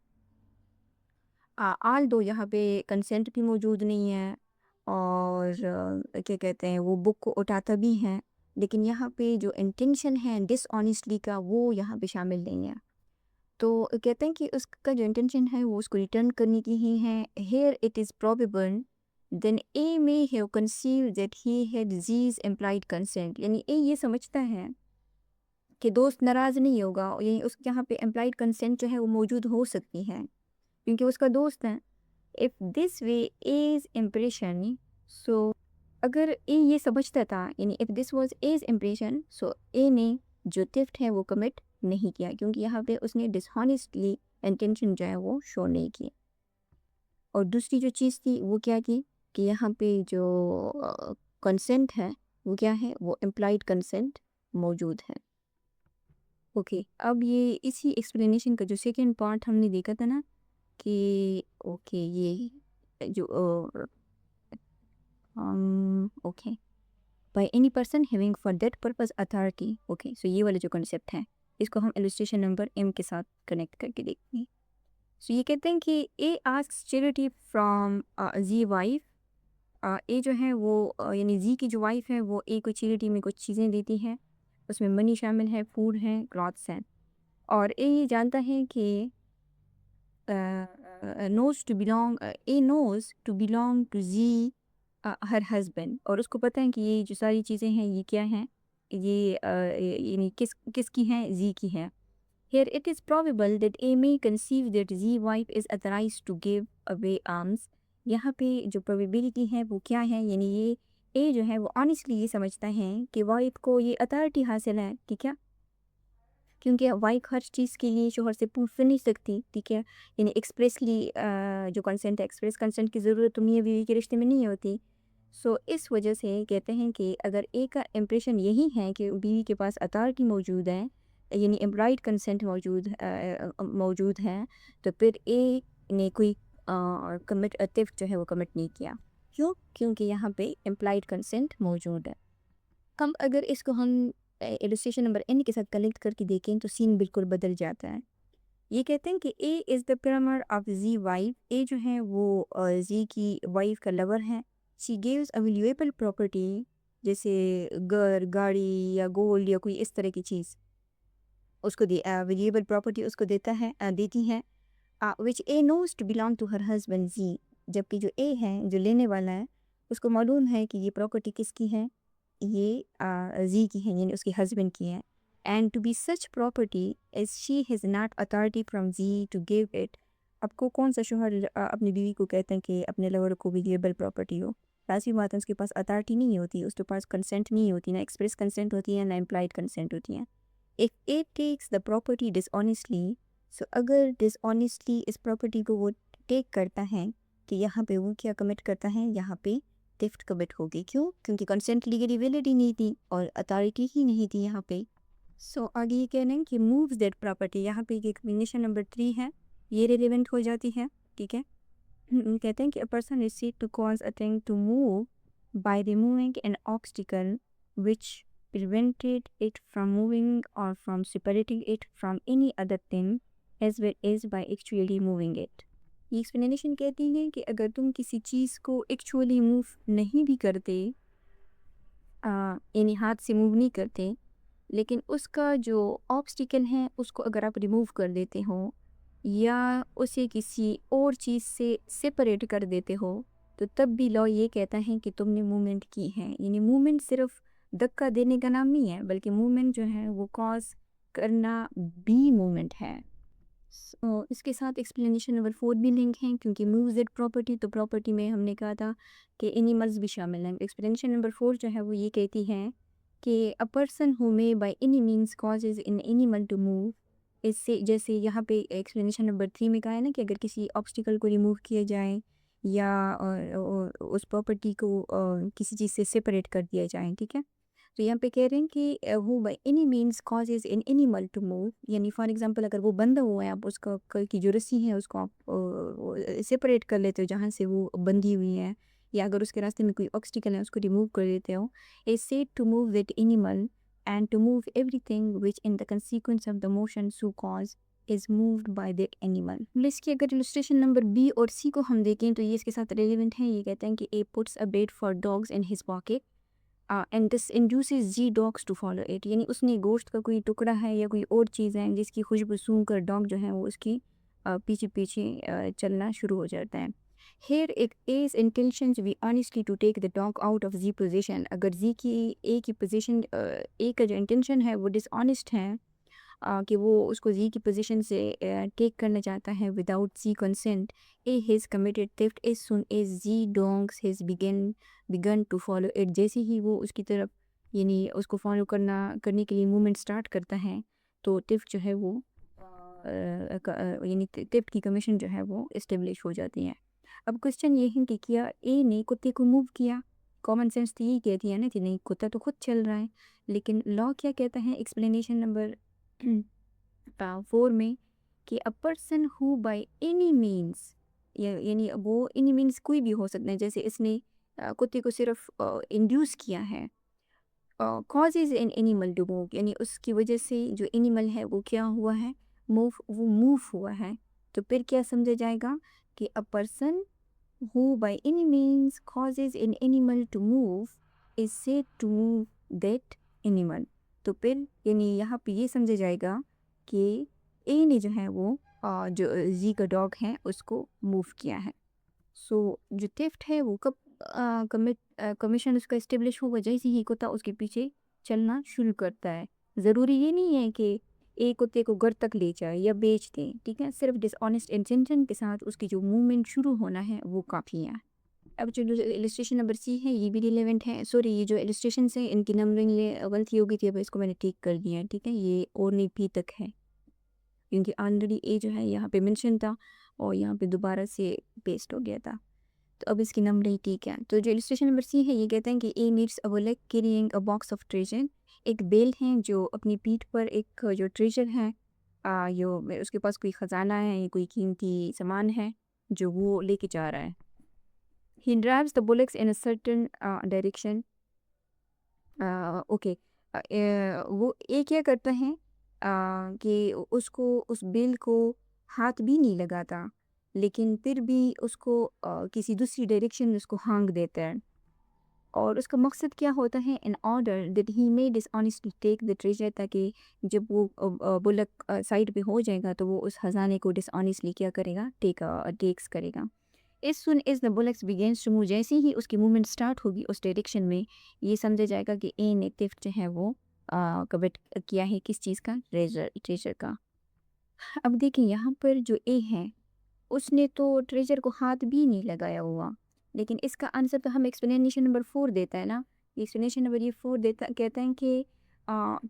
آل دو یہاں پہ کنسنٹ بھی موجود نہیں ہے اور کیا کہتے ہیں وہ بک کو اٹھاتا بھی ہے، لیکن یہاں پہ جو انٹینشن ہے ڈس آنیسٹلی کا وہ یہاں پہ شامل نہیں ہے. تو کہتے ہیں کہ اس کا جو انٹینشن ہے وہ اس کو ریٹرن کرنے کی ہی ہے. Here it is probable then A may have conceived that he had Z's implied consent، یعنی A یہ سمجھتا ہے کہ دوست ناراض نہیں ہوگا، یعنی اس یہاں پہ امپلائڈ کنسنٹ جو ہے وہ موجود ہو سکتی ہے کیونکہ اس کا دوست ہے. if this way A's impression so اگر A یہ سمجھتا تھا، یعنی if this was A's impression so A نے جو theft ہے وہ کمٹ نہیں کیا کیونکہ یہاں پہ اس نے dishonestly intention جو ہے وہ شو نہیں کی. اور دوسری جو چیز تھی وہ کیا تھی کہ یہاں پہ جو کنسنٹ ہے وہ کیا ہے، وہ امپلائڈ کنسنٹ موجود ہے. اوکے، اب یہ اسی ایکسپلینیشن کا جو سیکنڈ پارٹ ہم نے دیکھا تھا نا کہ اوکے یہ جو okay by any person having for that purpose authority, okay so یہ والا جو کنسیپٹ ہے اس کو ہم ایلسٹریشن نمبر ایم کے ساتھ کنیکٹ کر کے دیکھتے ہیں. سو یہ کہتے ہیں کہ A asks charity from Z wife, A جو ہے وہ یعنی زی کی جو وائف ہے وہ اے کو چیریٹی میں کچھ چیزیں دیتی ہے، اس میں منی شامل ہے، فوڈ ہے، کلاتھس ہیں، اور اے یہ جانتا ہے کہ knows to belong to Z her husband, اور اس کو پتہ ہے کہ یہ جو ساری چیزیں ہیں یہ کیا ہیں، یہ یعنی کس کی ہیں، زی کی ہیں. Here it is probable that A may conceive that Z wife is authorized to give away arms. یہاں پہ جو probability ہے وہ کیا ہے، یعنی یہ A جو ہے وہ honestly یہ سمجھتا ہے کہ وائف کو یہ اتھارٹی حاصل ہے، ٹھیک ہے، کیونکہ وائف ہر چیز کے لیے شوہر سے پوچھ نہیں سکتی، ٹھیک ہے، یعنی ایکسپریسلی جو کنسنٹ ہے، ایکسپریس کنسنٹ کی ضرورت تو میاں بیوی کے رشتے میں نہیں ہوتی. سو اس وجہ سے کہتے ہیں کہ اگر اے کا امپریشن یہی ہے کہ بیوی کے پاس اتھارٹی موجود ہے، یعنی امپلائڈ کنسنٹ موجود ہے، تو پھر اے نے کوئی تھیفٹ جو ہے وہ کمٹ نہیں کیا. کیوں؟ کیونکہ یہاں پہ امپلائڈ کنسنٹ موجود ہے. کم اگر اس کو ہم ایلسٹریشن نمبر n کے ساتھ کلیکٹ کر کے دیکھیں تو سین بالکل بدل جاتا ہے. یہ کہتے ہیں کہ اے از the primal of z wife, A جو ہے وہ زی کی وائف کا لور ہے. شی گیوز اویلیبل پراپرٹی جیسے گھر، گاڑی یا گولڈ یا کوئی اس طرح کی چیز اس کو اویلیبل پراپرٹی اس کو دیتی ہے which A knows to belong to her husband Z, جبکہ جو اے ہے جو لینے والا ہے اس کو معلوم ہے کہ یہ پراپرٹی کس کی ہے، یہ زی کی ہے، یعنی اس کے ہسبینڈ کی ہے. And to be such property as she has not authority from the to give it. اب کو کون سا شوہر اپنی بیوی کو کہتے ہیں کہ اپنے لور کو اویلیبل پراپرٹی ہو؟ ایسی بات ہے اس کے پاس اتھارٹی نہیں ہوتی، اس کے پاس کنسنٹ نہیں ہوتی، نہ ایکسپریس کنسنٹ ہوتی ہے نہ امپلائڈ کنسنٹ ہوتی ہے. If A takes the property dishonestly, so اگر dishonestly اس پراپرٹی کو وہ ٹیک کرتا ہے کہ یہاں پہ وہ کیا کمٹ کرتا ہے، یہاں پہ theft کمٹ ہوگی. کیوں؟ کیونکہ کنسنٹ لیگلی ویلڈ ہی نہیں تھی اور اتھارٹی ہی نہیں تھی یہاں پہ. سو آگے یہ کہہ رہے ہیں کہ مووز دیٹ پراپرٹی، یہاں پہ یہ کنڈیشن نمبر 3 ہے، یہ ریلیونٹ ہو جاتی ہے، ٹھیک ہے. کہتے ہیں کہ a person is said to cause a thing to move by removing an obstacle which prevented it from moving or from separating it from any other thing as well as by actually moving it. یہ explanation کہتی ہے کہ اگر تم کسی چیز کو actually move نہیں بھی کرتے، یعنی ہاتھ سے موو نہیں کرتے، لیکن اس کا جو آبسٹیکل ہے اس کو اگر آپ ریموو کر دیتے ہو یا اسے کسی اور چیز سے سپریٹ کر دیتے ہو تو تب بھی لا یہ کہتا ہے کہ تم نے موومنٹ کی ہے. یعنی موومنٹ صرف دھکا دینے کا نام نہیں ہے بلکہ موومنٹ جو ہے وہ کاز کرنا بھی موومنٹ ہے. اس کے ساتھ ایکسپلینیشن نمبر 4 بھی لنک ہیں کیونکہ مووز دیٹ پراپرٹی، تو پراپرٹی میں ہم نے کہا تھا کہ اینیملز بھی شامل ہیں. ایکسپلینیشن نمبر 4 جو ہے وہ یہ کہتی ہے کہ A person who may by any means causes an animal to move, اس سے جیسے یہاں پہ ایکسپلینیشن نمبر 3 میں کہا ہے نا کہ اگر کسی آبسٹیکل کو ریموو کیا جائے یا اس پراپرٹی کو کسی چیز سے سپریٹ کر دیا جائے، ٹھیک ہے. تو یہاں پہ کہہ رہے ہیں کہ وہ by any means causes an animal to move, یعنی فار ایگزامپل اگر وہ بندھا ہوا ہے، آپ اس کا کی جو رسی ہے اس کو آپ سپریٹ کر لیتے ہو جہاں سے وہ بندھی ہوئی ہے، یا اگر اس کے راستے میں کوئی آبسٹیکل ہے اس کو ریموو کر دیتے ہو. Is said to move that animal and to move everything which in the consequence of the motion so cause is moved by that animal. اس کی اگر السٹریشن نمبر بی اور سی کو ہم دیکھیں تو یہ اس کے ساتھ ریلیونٹ ہے. یہ کہتے ہیں کہ A puts a bait for dogs in his pocket and this induces Z dogs to follow it, یعنی اس نے گوشت کا کوئی ٹکڑا ہے یا کوئی اور چیز ہے جس کی خوشبو سونگھ کر ڈاگ جو ہے وہ اس کی پیچھے پیچھے چلنا شروع ہو جاتا ہے. Here it is intention we honestly to take the dog out of Zee position. اگر زی کی اے کی پوزیشن، اے کا جو انٹینشن ہے وہ ڈس آنیسٹ ہے کہ وہ اس کو زی کی پوزیشن سے ٹیک کرنا چاہتا ہے without Zee consent, A has committed theft as soon as the dogs has begun to follow it. جیسے ہی وہ اس کی طرف یعنی اس کو فالو کرنے کے لیے موومنٹ سٹارٹ کرتا ہے تو تھیفٹ جو ہے وہ یعنی تھیفٹ کی کمیشن جو ہے وہ اسٹیبلش ہو جاتی ہے. اب کوشچن یہ ہے کہ کیا اے نے کتے کو موو کیا؟ کامن سینس تو یہی کہتی ہے نا کہ نہیں، کتا تو خود چل رہا ہے. لیکن لا کیا کہتا ہے ایکسپلینیشن نمبر 4 میں کہ A person who by any means, یعنی وہ اینی مینس کوئی بھی ہو سکتا ہے، جیسے اس نے کتے کو صرف انڈیوس کیا ہے. Causes an animal to move, یعنی اس کی وجہ سے جو اینیمل ہے وہ کیا ہوا ہے، وہ موو ہوا ہے. تو پھر کیا سمجھا جائے گا کہ A person who by any means causes an animal to move is said to move that animal. تو پھر یعنی یہاں پہ یہ سمجھا جائے گا کہ اے نے جو ہے وہ جو زی کا ڈاگ ہے اس کو موو کیا ہے. سو جو تھیفٹ ہے وہ کب کمیشن اس کا اسٹیبلش ہوگا، جیسے ہی کتا اس کے پیچھے چلنا شروع کرتا ہے. ضروری یہ نہیں ہے کہ ایک کتے کو گھر تک لے جائے یا بیچ دیں، ٹھیک ہے، صرف ڈس آنیسٹ انٹینشن کے ساتھ اس کی جو موومنٹ شروع ہونا ہے وہ کافی ہے. اب جو السٹریشن نمبر سی ہے یہ بھی ریلیونٹ ہے. سوری، یہ جو السٹریشنس ہیں ان کی نمبرنگ یہ غلطی ہو گئی تھی، اب اس کو میں نے ٹھیک کر دیا ہے، ٹھیک ہے. یہ اور نہیں پی تک ہے کیونکہ آلریڈی اے جو ہے یہاں پہ مینشن تھا اور یہاں پہ دوبارہ سے پیسٹ ہو گیا تھا، تو اب اس کی نمبرنگ ٹھیک ہے. تو جو السٹریشن نمبر سی ہے یہ کہتے ہیں کہ A needs a bulk carrying a box of treasure. ایک بیل ہے جو اپنی پیٹھ پر ایک جو ٹریجر ہے، جو اس کے پاس کوئی خزانہ ہے یا کوئی قیمتی سامان ہے جو وہ لے کے جا رہا ہے. He drives the bullocks in a certain direction. Okay, وہ یہ کیا کرتا ہے کہ اس کو اس بیل کو ہاتھ بھی نہیں لگاتا، لیکن پھر بھی اس کو کسی دوسری ڈائریکشن اس کو ہانک دیتا ہے. اور اس کا مقصد کیا ہوتا ہے، in order that he may dishonestly take the treasure، تاکہ جب وہ بلک سائڈ پہ ہو جائے گا تو وہ اس خزانے کو ڈس آنیسٹلی کیا کرے گا، ٹیکس کرے گا. as soon as the bullocks begins to move، جیسے ہی اس کی موومنٹ سٹارٹ ہوگی اس ڈائریکشن میں، یہ سمجھا جائے گا کہ اے نے تھیفٹ جو ہے وہ کمٹ کیا ہے کس چیز کا، ٹریجر کا. اب دیکھیں یہاں پر جو اے ہے اس نے تو ٹریجر کو ہاتھ بھی نہیں لگایا ہوا، لیکن اس کا آنسر تو ہم ایکسپلینیشن نمبر 4 دیتا ہے نا. ایکسپلینیشن نمبر یہ 4 دیتا کہتا ہے کہ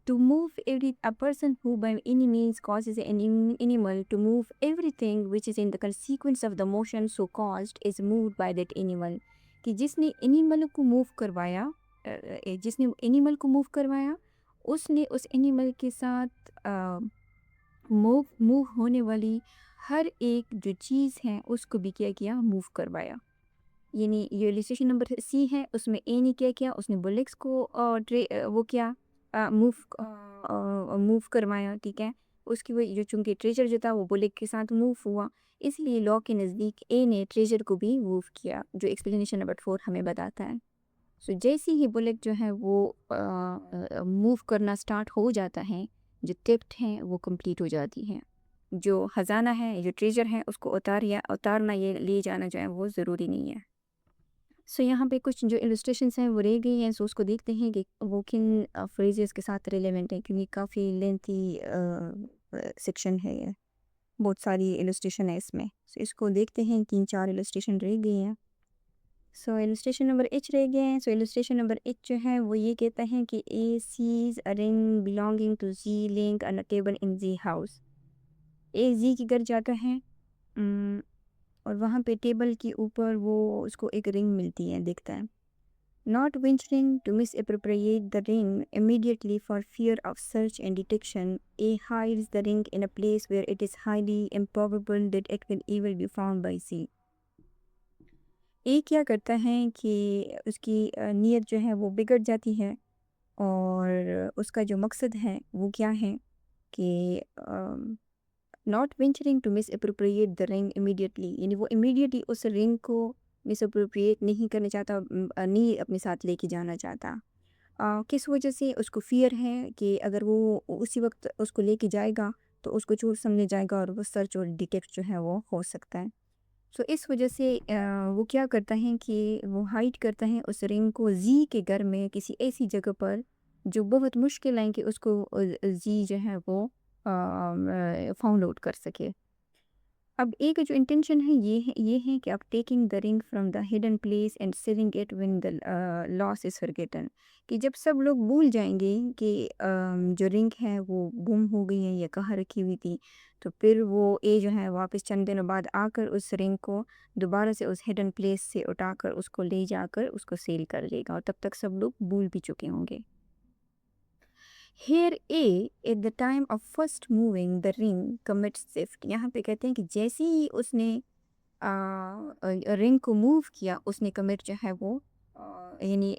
to move a person who by any means causes an animal to move everything which is in the consequence of the motion so caused is moved by that animal. کہ جس نے animal کو move کروایا، اس نے اس animal کے ساتھ move ہونے والی ہر ایک جو چیز ہے اس کو بھی کیا موو کروایا. یعنی یہ السٹریشن نمبر سی ہے، اس میں اے نے کیا اس نے بلکس کو وہ کیا موو کروایا، ٹھیک ہے. اس کی جو چونکہ ٹریجر جو تھا وہ بلک کے ساتھ موو ہوا، اس لیے لا کے نزدیک اے نے ٹریجر کو بھی موو کیا، جو ایکسپلینیشن نمبر 4 ہمیں بتاتا ہے. سو جیسے ہی بلک جو ہے وہ موو کرنا سٹارٹ ہو جاتا ہے، جو تھیفٹ ہیں وہ کمپلیٹ ہو جاتی ہیں. جو خزانہ ہے، جو ٹریجر ہے، اس کو اتارنا یہ لے جانا جو ہے وہ ضروری نہیں ہے. سو یہاں پہ کچھ جو السٹریشنس ہیں وہ رہ گئی ہیں، سو اس کو دیکھتے ہیں کہ وہ کن فریزز کے ساتھ ریلیونٹ ہیں، کیونکہ کافی لینتھی سیکشن ہے، یہ بہت ساری السٹریشن ہے اس میں. سو اس کو دیکھتے ہیں، 3-4 السٹریشن رہ گئی ہیں. سو السٹریشن نمبر ایچ رہ گئے ہیں. سو السٹریشن نمبر ایچ جو ہے وہ یہ کہتا ہے کہ اے sees a ring belonging to Z link on a table in Z house. A Z کے گھر جاتا ہے، اور وہاں پہ ٹیبل کے اوپر وہ اس کو ایک رنگ ملتی ہے، دکھتا ہے. Not venturing to misappropriate the ring immediately for fear of search and detection, A hides the ring in a place where it is highly improbable that it will ever be found by C. A کیا کرتا ہے کہ اس کی نیت جو ہے وہ بگڑ جاتی ہے، اور اس کا جو مقصد ہے وہ کیا ہے کہ not venturing to misappropriate the ring immediately، یعنی وہ immediately اس رنگ کو misappropriate نہیں کرنا چاہتا، نہیں اپنے ساتھ لے کے جانا چاہتا. کس وجہ سے؟ اس کو فیئر ہے کہ اگر وہ اسی وقت اس کو لے کے جائے گا تو اس کو چور سمجھا جائے گا اور وہ سرچ اور ڈیٹیکٹ جو ہے وہ ہو سکتا ہے. سو اس وجہ سے وہ کیا کرتا ہے کہ وہ ہائڈ کرتا ہے اس رنگ کو زی کے گھر میں کسی ایسی جگہ پر جو بہت مشکل ہے کہ اس کو زی جو ہے وہ فاؤنڈ آؤٹ کر سکے. اب ایک جو انٹینشن ہے یہ ہے کہ آپ taking the ring from the hidden place and saving it when the loss is forgotten, کہ جب سب لوگ بھول جائیں گے کہ جو رنگ ہے وہ گم ہو گئی ہے یا کہاں رکھی ہوئی تھی، تو پھر وہ اے جو ہے واپس چند دنوں بعد آ کر اس رنگ کو دوبارہ سے اس ہڈن پلیس سے اٹھا کر اس کو لے جا کر اس کو سیل کر لے گا، اور تب تک سب لوگ بھول بھی چکے ہوں گے. Here A at the time of first moving the ring commits theft. یہاں پہ کہتے ہیں کہ جیسے ہی اس نے رنگ کو موو کیا اس نے کمٹ جو ہے وہ یعنی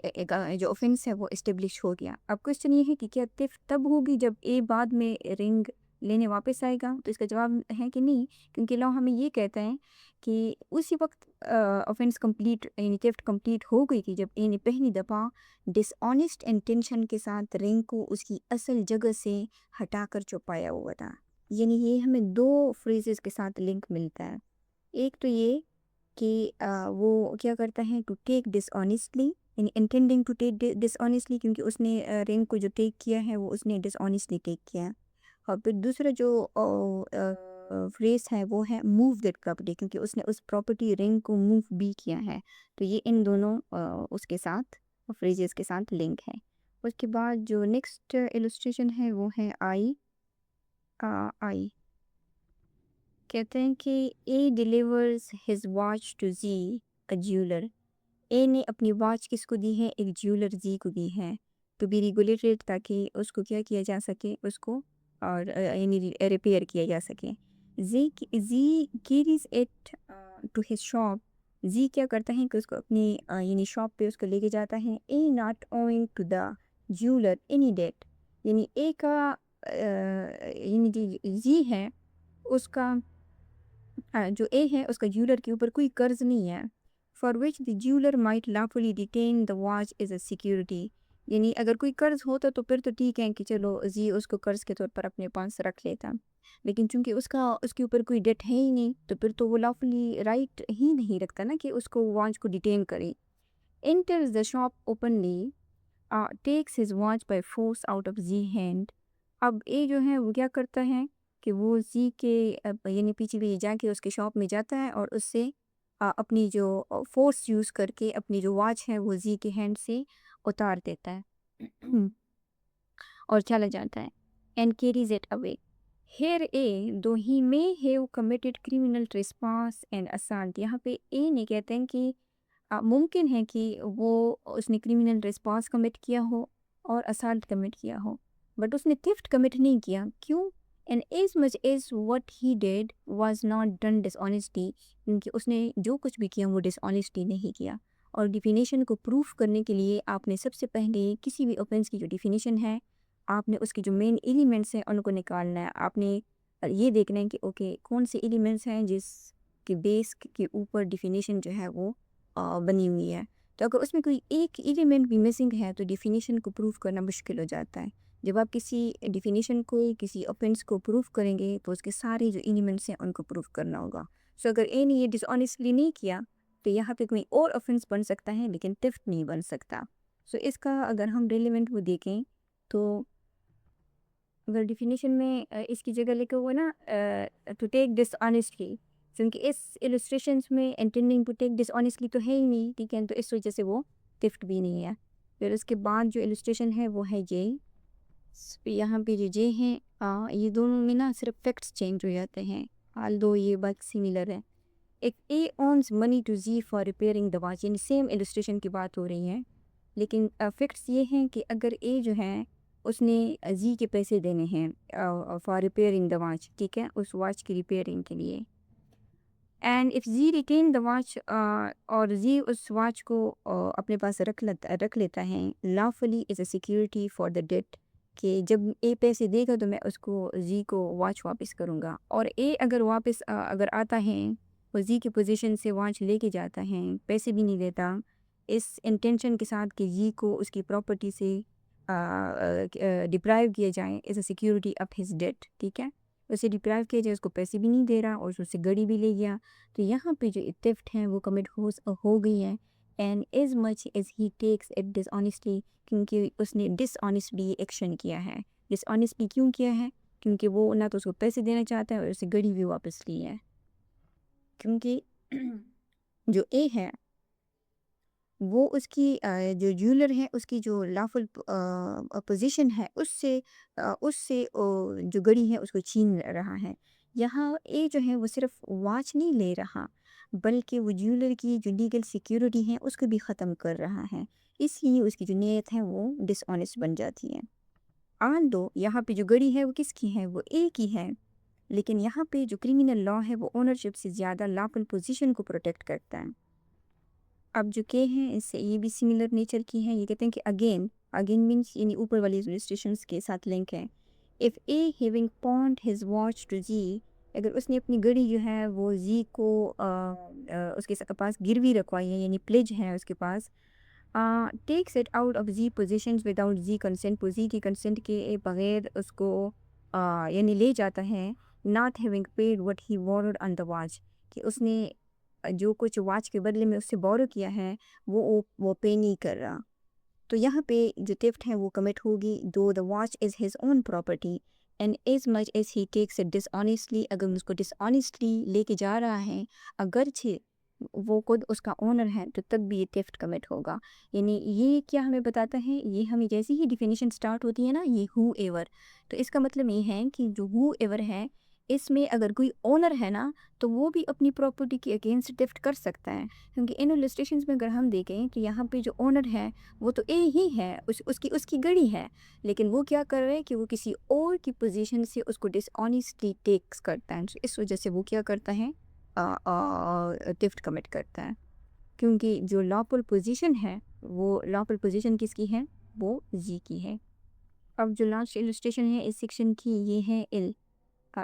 جو اوفنس ہے وہ اسٹیبلش ہو گیا. اب کوشچن یہ ہے کہ کیا theft تب ہوگی جب اے بعد میں رنگ لینے واپس آئے گا؟ تو اس کا جواب ہے کہ نہیں، کیونکہ لا ہمیں یہ کہتا ہے کہ اسی وقت اوفنس کمپلیٹ یعنی theft کمپلیٹ ہو گئی تھی جب اے نے پہلی دفعہ ڈس آنیسٹ انٹینشن کے ساتھ رنگ کو اس کی اصل جگہ سے ہٹا کر چھپایا ہوا تھا. یعنی یہ ہمیں دو فریزز کے ساتھ لنک ملتا ہے. ایک تو یہ کہ وہ کیا کرتا ہے ٹو ٹیک ڈس آنیسٹلی، یعنی intending to take dish honestly, کیونکہ اس نے رنگ کو جو ٹیک کیا ہے وہ اس نے ڈس آنیسٹلی ٹیک کیا. اور پھر دوسرا جو فریز ہے وہ ہے موو دیٹ پراپرٹی، کیونکہ اس نے اس پراپرٹی رنگ کو موو بھی کیا ہے. تو یہ ان دونوں اس کے ساتھ فریزز کے ساتھ لنک ہے. اس کے بعد جو نیکسٹ السٹریشن ہے وہ ہے آئی. کہتے ہیں کہ اے ڈیلیورز ہز واچ ٹو زی اے جیولر. اے نے اپنی واچ کس کو دی ہے؟ ایک جیولر زی کو دی ہے، ٹو بی ریگولیٹڈ، تاکہ اس کو کیا کیا جا سکے، اس کو اور یعنی ریپیئر کیا جا سکے. Z carries it to his shop. Z کیا کرتا ہے کہ اس کو اپنی یعنی شاپ پہ اس کو لے کے جاتا ہے. A not owing to the jeweller any debt, یعنی اے کا یعنی زی ہے اس کا جو اے ہے اس کا جیولر کے اوپر کوئی قرض نہیں ہے. For which the jeweller might lawfully detain the watch as a security. یعنی اگر کوئی قرض ہوتا تو پھر تو ٹھیک ہے کہ چلو زی اس کو قرض کے طور پر اپنے پاس رکھ لیتا، لیکن چونکہ اس کے اوپر کوئی ڈیٹ ہے ہی نہیں تو پھر تو وہ lawfully رائٹ ہی نہیں رکھتا نا کہ اس کو واچ کو ڈیٹین کرے. enters the shop openly, takes his watch by force out of Z hand. اب اے جو ہے وہ کیا کرتا ہے کہ وہ زی کے یعنی پیچھے بھی جا کے اس کے شاپ میں جاتا ہے اور اس سے اپنی جو فورس یوز کر کے اپنی جو واچ ہے وہ زی کے ہینڈ سے اتار دیتا ہے اور چلا جاتا ہے. And carries it away. Here A though he may have committed criminal trespass and assault. یہاں پہ اے نے کہتے ہیں کہ ممکن ہے کہ وہ اس نے کریمنل ٹریسپاس کمٹ کیا ہو اور اسالٹ کمٹ کیا ہو، بٹ اس نے تھیفٹ کمٹ نہیں کیا. کیوں؟ And as much as what he did was not done dishonestly، کیونکہ اس نے جو کچھ بھی کیا وہ ڈسآنیسٹی نہیں کیا. اور ڈیفینیشن کو پروف کرنے کے لیے آپ نے سب سے پہلے کسی بھی اوفنس کی جو ڈیفینیشن ہے آپ نے اس کے جو مین ایلیمنٹس ہیں ان کو نکالنا ہے. آپ نے یہ دیکھنا ہے کہ اوکے کون سے ایلیمنٹس ہیں جس کے بیس کے اوپر ڈیفینیشن جو ہے وہ بنی ہوئی ہے. تو اگر اس میں کوئی ایک ایلیمنٹ بھی مسنگ ہے تو ڈیفینیشن کو پروف کرنا مشکل ہو جاتا ہے. جب آپ کسی ڈیفینیشن کو کسی اوفنس کو پروف کریں گے تو اس کے سارے جو ایلیمنٹس ہیں ان کو پروف کرنا ہوگا. سو اگر اے نے یہ ڈسآنیسٹلی نہیں کیا تو یہاں پہ کوئی اور اوفنس بن سکتا ہے لیکن تھیفٹ نہیں بن سکتا. سو اس کا اگر ہم ریلیونٹ وہ دیکھیں تو اگر ڈیفینیشن میں اس کی جگہ لکھا ہوا نا ٹو ٹیک ڈس آنیسٹلی، کیونکہ اس السٹریشنس میں intending to take dishonestly تو ہے ہی نہیں، ٹھیک ہے، تو اس وجہ سے وہ تھیفٹ بھی نہیں ہے. پھر اس کے بعد جو السٹریشن ہے وہ ہے جے. یہاں پہ جو جے ہیں یہ دونوں میں نا صرف فیکٹس چینج ہو جاتے ہیں، آل دو یہ بات سملر ہے. ایک A owes money to Z for repairing the watch, یعنی سیم السٹریشن کی بات ہو رہی ہے، لیکن فیکٹس یہ ہیں کہ اگر اے جو ہے اس نے زی کے پیسے دینے ہیں فار ریپیئرنگ دا واچ، ٹھیک ہے، اس واچ کی ریپیئرنگ کے لیے. And if Zee retain the watch, اور زی اس واچ کو اپنے پاس رکھ لیتا ہے، lawfully is a security for the debt, کہ جب اے پیسے دے گا تو میں اس کو زی کو واچ واپس کروں گا. اور اے اگر واپس اگر آتا ہے، وہ زی کی پوزیشن سے واچ لے کے جاتا ہے، پیسے بھی نہیں دیتا، اس انٹینشن کے ساتھ کہ زی کو اس کی پراپرٹی سے ڈپرائیو کیا جائے، از a security of his date, ٹھیک ہے، اسے ڈپرائیو کیا جائے، اس کو پیسے بھی نہیں دے رہا اور اس سے گڑی بھی لے گیا. تو یہاں پہ جو تھیفٹ ہے وہ کمٹ ہو گئی ہے. And as much as he takes it dish honestly, کیونکہ اس نے ڈس آنیسٹلی ایکشن کیا ہے. ڈس آنیسٹلی کیوں کیا ہے؟ کیونکہ وہ نہ تو اس کو پیسے دینا چاہتا ہے اور اسے گڑی بھی واپس لی ہے. کیونکہ جو اے ہے وہ اس کی جو جیولر ہے اس کی جو لافل پوزیشن ہے اس سے جو گڑی ہے اس کو چھین رہا ہے. یہاں اے جو ہے وہ صرف واچ نہیں لے رہا بلکہ وہ جیولر کی جو لیگل سیکیورٹی ہے اس کو بھی ختم کر رہا ہے، اس لیے اس کی جو نیت ہے وہ ڈس آنیسٹ بن جاتی ہے. آن دو یہاں پہ جو گڑی ہے وہ کس کی ہے؟ وہ اے کی ہے، لیکن یہاں پہ جو کرمنل لا ہے وہ اونرشپ سے زیادہ لافل پوزیشن کو پروٹیکٹ کرتا ہے. اب جو کہ ہیں اس سے یہ بھی سملر نیچر کی ہیں. یہ کہتے ہیں کہ اگین مینس یعنی اوپر والی رجسٹریشنس کے ساتھ لنک ہے. If A having pawned his watch to Z, اگر اس نے اپنی گڑی جو ہے وہ زی کو اس کے پاس گروی رکھوائی ہے، یعنی پلیج ہے اس کے پاس، takes it out of Z possessions without Zee consent, Z کی کنسنٹ کے بغیر اس کو یعنی لے جاتا ہے. Not having paid what he borrowed on the watch, کہ اس نے جو کچھ واچ کے بدلے میں اس سے بورو کیا ہے وہ پے نہیں کر رہا. تو یہاں پہ جو تھیفٹ ہے وہ کمٹ ہوگی. Though the watch is his own property and as much as he takes it dish honestly, اگر اس کو ڈس آنیسٹلی لے کے جا رہا ہے اگرچہ وہ خود اس کا اونر ہے تو تب بھی یہ تھیفٹ کمٹ ہوگا. یعنی یہ کیا ہمیں بتاتا ہے؟ یہ ہمیں جیسی ہی ڈیفینیشن سٹارٹ ہوتی ہے نا، یہ ہو ایور، تو اس کا مطلب یہ ہے کہ جو ہو ایور ہے اس میں اگر کوئی اونر ہے نا تو وہ بھی اپنی پراپرٹی کے اگینسٹ تھیفٹ کر سکتا ہے. کیونکہ ان السٹریشنز میں اگر ہم دیکھیں تو یہاں پہ جو اونر ہے وہ تو اے ہی ہے، اس کی گڑی ہے، لیکن وہ کیا کر رہے ہیں کہ وہ کسی اور کی پوزیشن سے اس کو ڈس آنیسٹلی ٹیکس کرتا ہے. اس وجہ سے وہ کیا کرتا ہے؟ تھیفٹ کمٹ کرتا ہے. کیونکہ جو لاپل پوزیشن ہے وہ لاپل پوزیشن کس کی ہے؟ وہ زی کی ہے. اب جو لاسٹ السٹریشن ہے اس سیکشن کی یہ ہے ایل.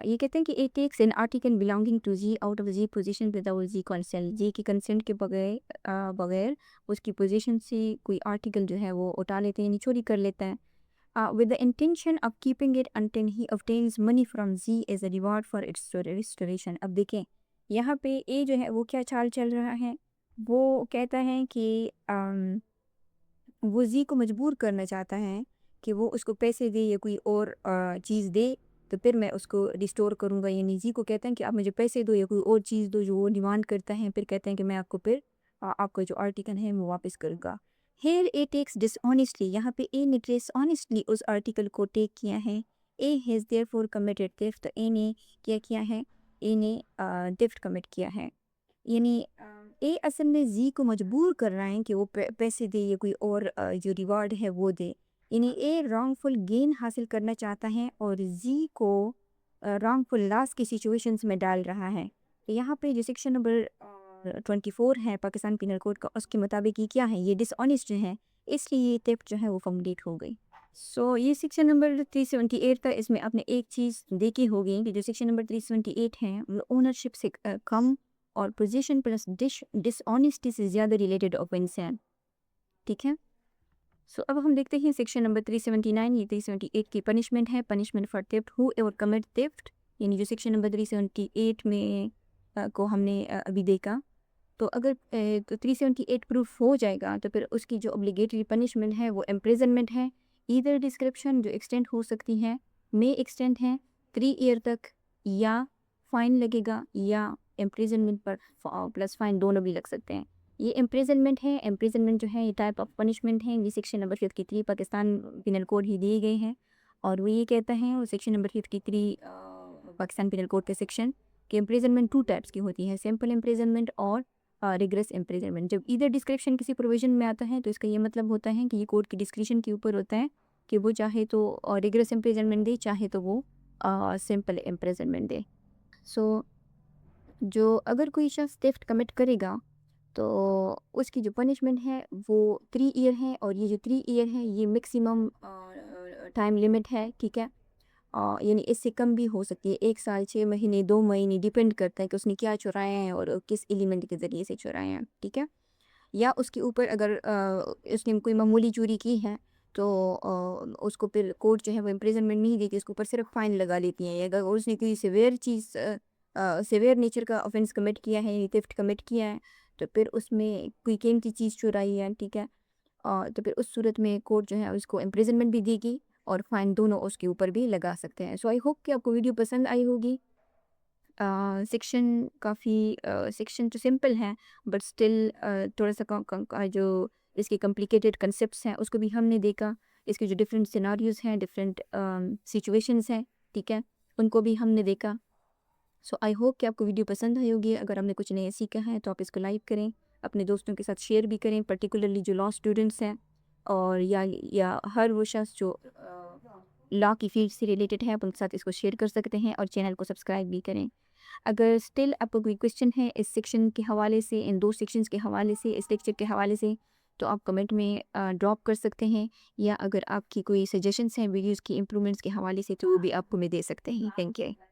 یہ کہتے ہیں کہ it takes an article belonging to Z out of Zee possession without Zee consent, Z کی کنسنٹ کے بغیر اس کی پوزیشن سے کوئی آرٹیکل جو ہے وہ اٹھا لیتے ہیں، یعنی چوری کر لیتا ہے. with the intention of keeping it until he obtains money from Z as a reward for its restoration. اب دیکھیں یہاں پہ اے جو ہے وہ کیا چال چل رہا ہے؟ وہ کہتا ہے کہ وہ زی کو مجبور کرنا چاہتا ہے کہ وہ اس کو پیسے دے یا کوئی اور چیز دے تو پھر میں اس کو ریسٹور کروں گا. یعنی زی کو کہتا ہے کہ آپ مجھے پیسے دو یا کوئی اور چیز دو جو وہ ڈیمانڈ کرتا ہے، پھر کہتے ہیں کہ میں آپ کو پھر آپ کا جو آرٹیکل ہے وہ واپس کروں گا. ہیئر اے ٹیکس ڈس آنیسٹلی، یہاں پہ اے نے ڈس آنیسٹلی اس آرٹیکل کو ٹیک کیا ہے. A has therefore committed theft, تو اے نے کیا ہے؟ اے نے تھیفٹ کمٹ کیا ہے. یعنی اے اصل میں زی کو مجبور کر رہا ہے کہ وہ پیسے دے یا کوئی اور جو ریوارڈ ہے وہ دے. یعنی اے رانگ فل گین حاصل کرنا چاہتا ہے اور زی کو رانگ فل لاس کی سچویشنز میں ڈال رہا ہے. یہاں پہ جو سیکشن نمبر 24 ہے پاکستان پینل کوڈ کا، اس کے مطابق یہ کیا ہے؟ یہ ڈس آنیسٹ ہے، اس لیے یہ تھیفٹ جو ہے وہ کمپلیٹ ہو گئی. سو یہ سیکشن نمبر 378 تھا. اس میں آپ نے ایک چیز دیکھی ہوگی کہ جو سیکشن نمبر 378 ہے وہ اونرشپ سے کم اور پوزیشن پلس ڈس آنیسٹی سے زیادہ ریلیٹڈ اوفینس ہیں، ٹھیک ہے. سو اب ہم دیکھتے ہیں سیکشن نمبر 379. یہ 378 کی پنشمنٹ ہے، punishment for theft who ever commit theft, یعنی جو سیکشن نمبر 378 میں کو ہم نے ابھی دیکھا. تو اگر 378 پروف ہو جائے گا تو پھر اس کی جو obligatory پنشمنٹ ہے وہ امپریزنمنٹ ہے. ایدر ڈسکرپشن جو ایکسٹینڈ ہو سکتی ہے میں ایکسٹینڈ ہے 3 ایئر تک، یا فائن لگے گا یا امپریزنمنٹ پر پلس فائن دونوں بھی لگ سکتے ہیں. یہ امپریزنمنٹ ہے. امپریزنمنٹ جو ہے یہ ٹائپ آف پنشمنٹ ہے. یہ section number 53 Pakistan penal code ہی دیے گئے ہیں اور وہ یہ کہتا ہے وہ section number 53 Pakistan penal code کا سیکشن کہ امپریزنمنٹ 2 ٹائپس کی ہوتی ہے، سمپل امپریزنمنٹ اور ریگریس امپریزنمنٹ. جب ایدر ڈسکرپشن کسی پروویژن میں آتا ہے تو اس کا یہ مطلب ہوتا ہے کہ یہ کورٹ کی ڈسکریشن کے اوپر ہوتا ہے کہ وہ چاہے تو ریگریس امپریزنمنٹ دے، چاہے تو وہ سمپل امپریزنمنٹ دے. سو جو اگر کوئی شخص تھیفٹ کمٹ کرے گا تو اس کی جو پنشمنٹ ہے وہ 3 ایئر ہے، اور یہ جو 3 ایئر ہے یہ میکسیمم ٹائم لمٹ ہے. ٹھیک ہے، یعنی اس سے کم بھی ہو سکتی ہے، 1 سال 6 مہینے 2 مہینے، ڈیپینڈ کرتا ہے کہ اس نے کیا چرایا ہے اور کس ایلیمنٹ کے ذریعے سے چرایا ہے. ٹھیک ہے، یا اس کے اوپر اگر اس نے کوئی معمولی چوری کی ہے تو اس کو پھر کورٹ جو ہے وہ امپریزنمنٹ نہیں دیتی، اس کے اوپر صرف فائن لگا لیتی ہیں. اگر اس نے کوئی سیویئر نیچر کا آفینس کمٹ کیا ہے، یعنی تھیفٹ کمٹ کیا ہے، تو پھر اس میں کوئی قیمتی چیز چرائی ہے، ٹھیک ہے، تو پھر اس صورت میں کورٹ جو ہے اس کو امپریزنمنٹ بھی دے گی اور فائن دونوں اس کے اوپر بھی لگا سکتے ہیں. سو آئی ہوپ کہ آپ کو ویڈیو پسند آئی ہوگی. سیکشن تو سمپل ہیں بٹ اسٹل تھوڑا سا جو اس کے کمپلیکیٹڈ کنسیپٹس ہیں اس کو بھی ہم نے دیکھا، اس کے جو ڈفرینٹ سیناریوز ہیں، ڈفرینٹ سچویشنز ہیں، ٹھیک ہے، ان کو بھی ہم نے دیکھا. سو آئی ہوپ کہ آپ کو ویڈیو پسند آئی ہوگی. اگر ہم نے کچھ نیا سیکھا ہے تو آپ اس کو لائک کریں، اپنے دوستوں کے ساتھ شیئر بھی کریں، پرٹیکولرلی جو لا اسٹوڈنٹس ہیں اور یا ہر وہ شخص جو لا کی فیلڈ سے ریلیٹڈ ہے، آپ ان کے ساتھ اس کو شیئر کر سکتے ہیں، اور چینل کو سبسکرائب بھی کریں. اگر اسٹل آپ کو کوئی کویشچن ہے اس سیکشن کے حوالے سے، ان 2 سیکشنز کے حوالے سے، اس لیکچر کے حوالے سے، تو آپ کمنٹ میں ڈراپ کر سکتے ہیں، یا اگر آپ کی کوئی سجیشنس ہیں ویڈیوز کی امپرومنٹس کے حوالے سے تو وہ بھی آپ کو میں دے سکتے ہیں. Thank you.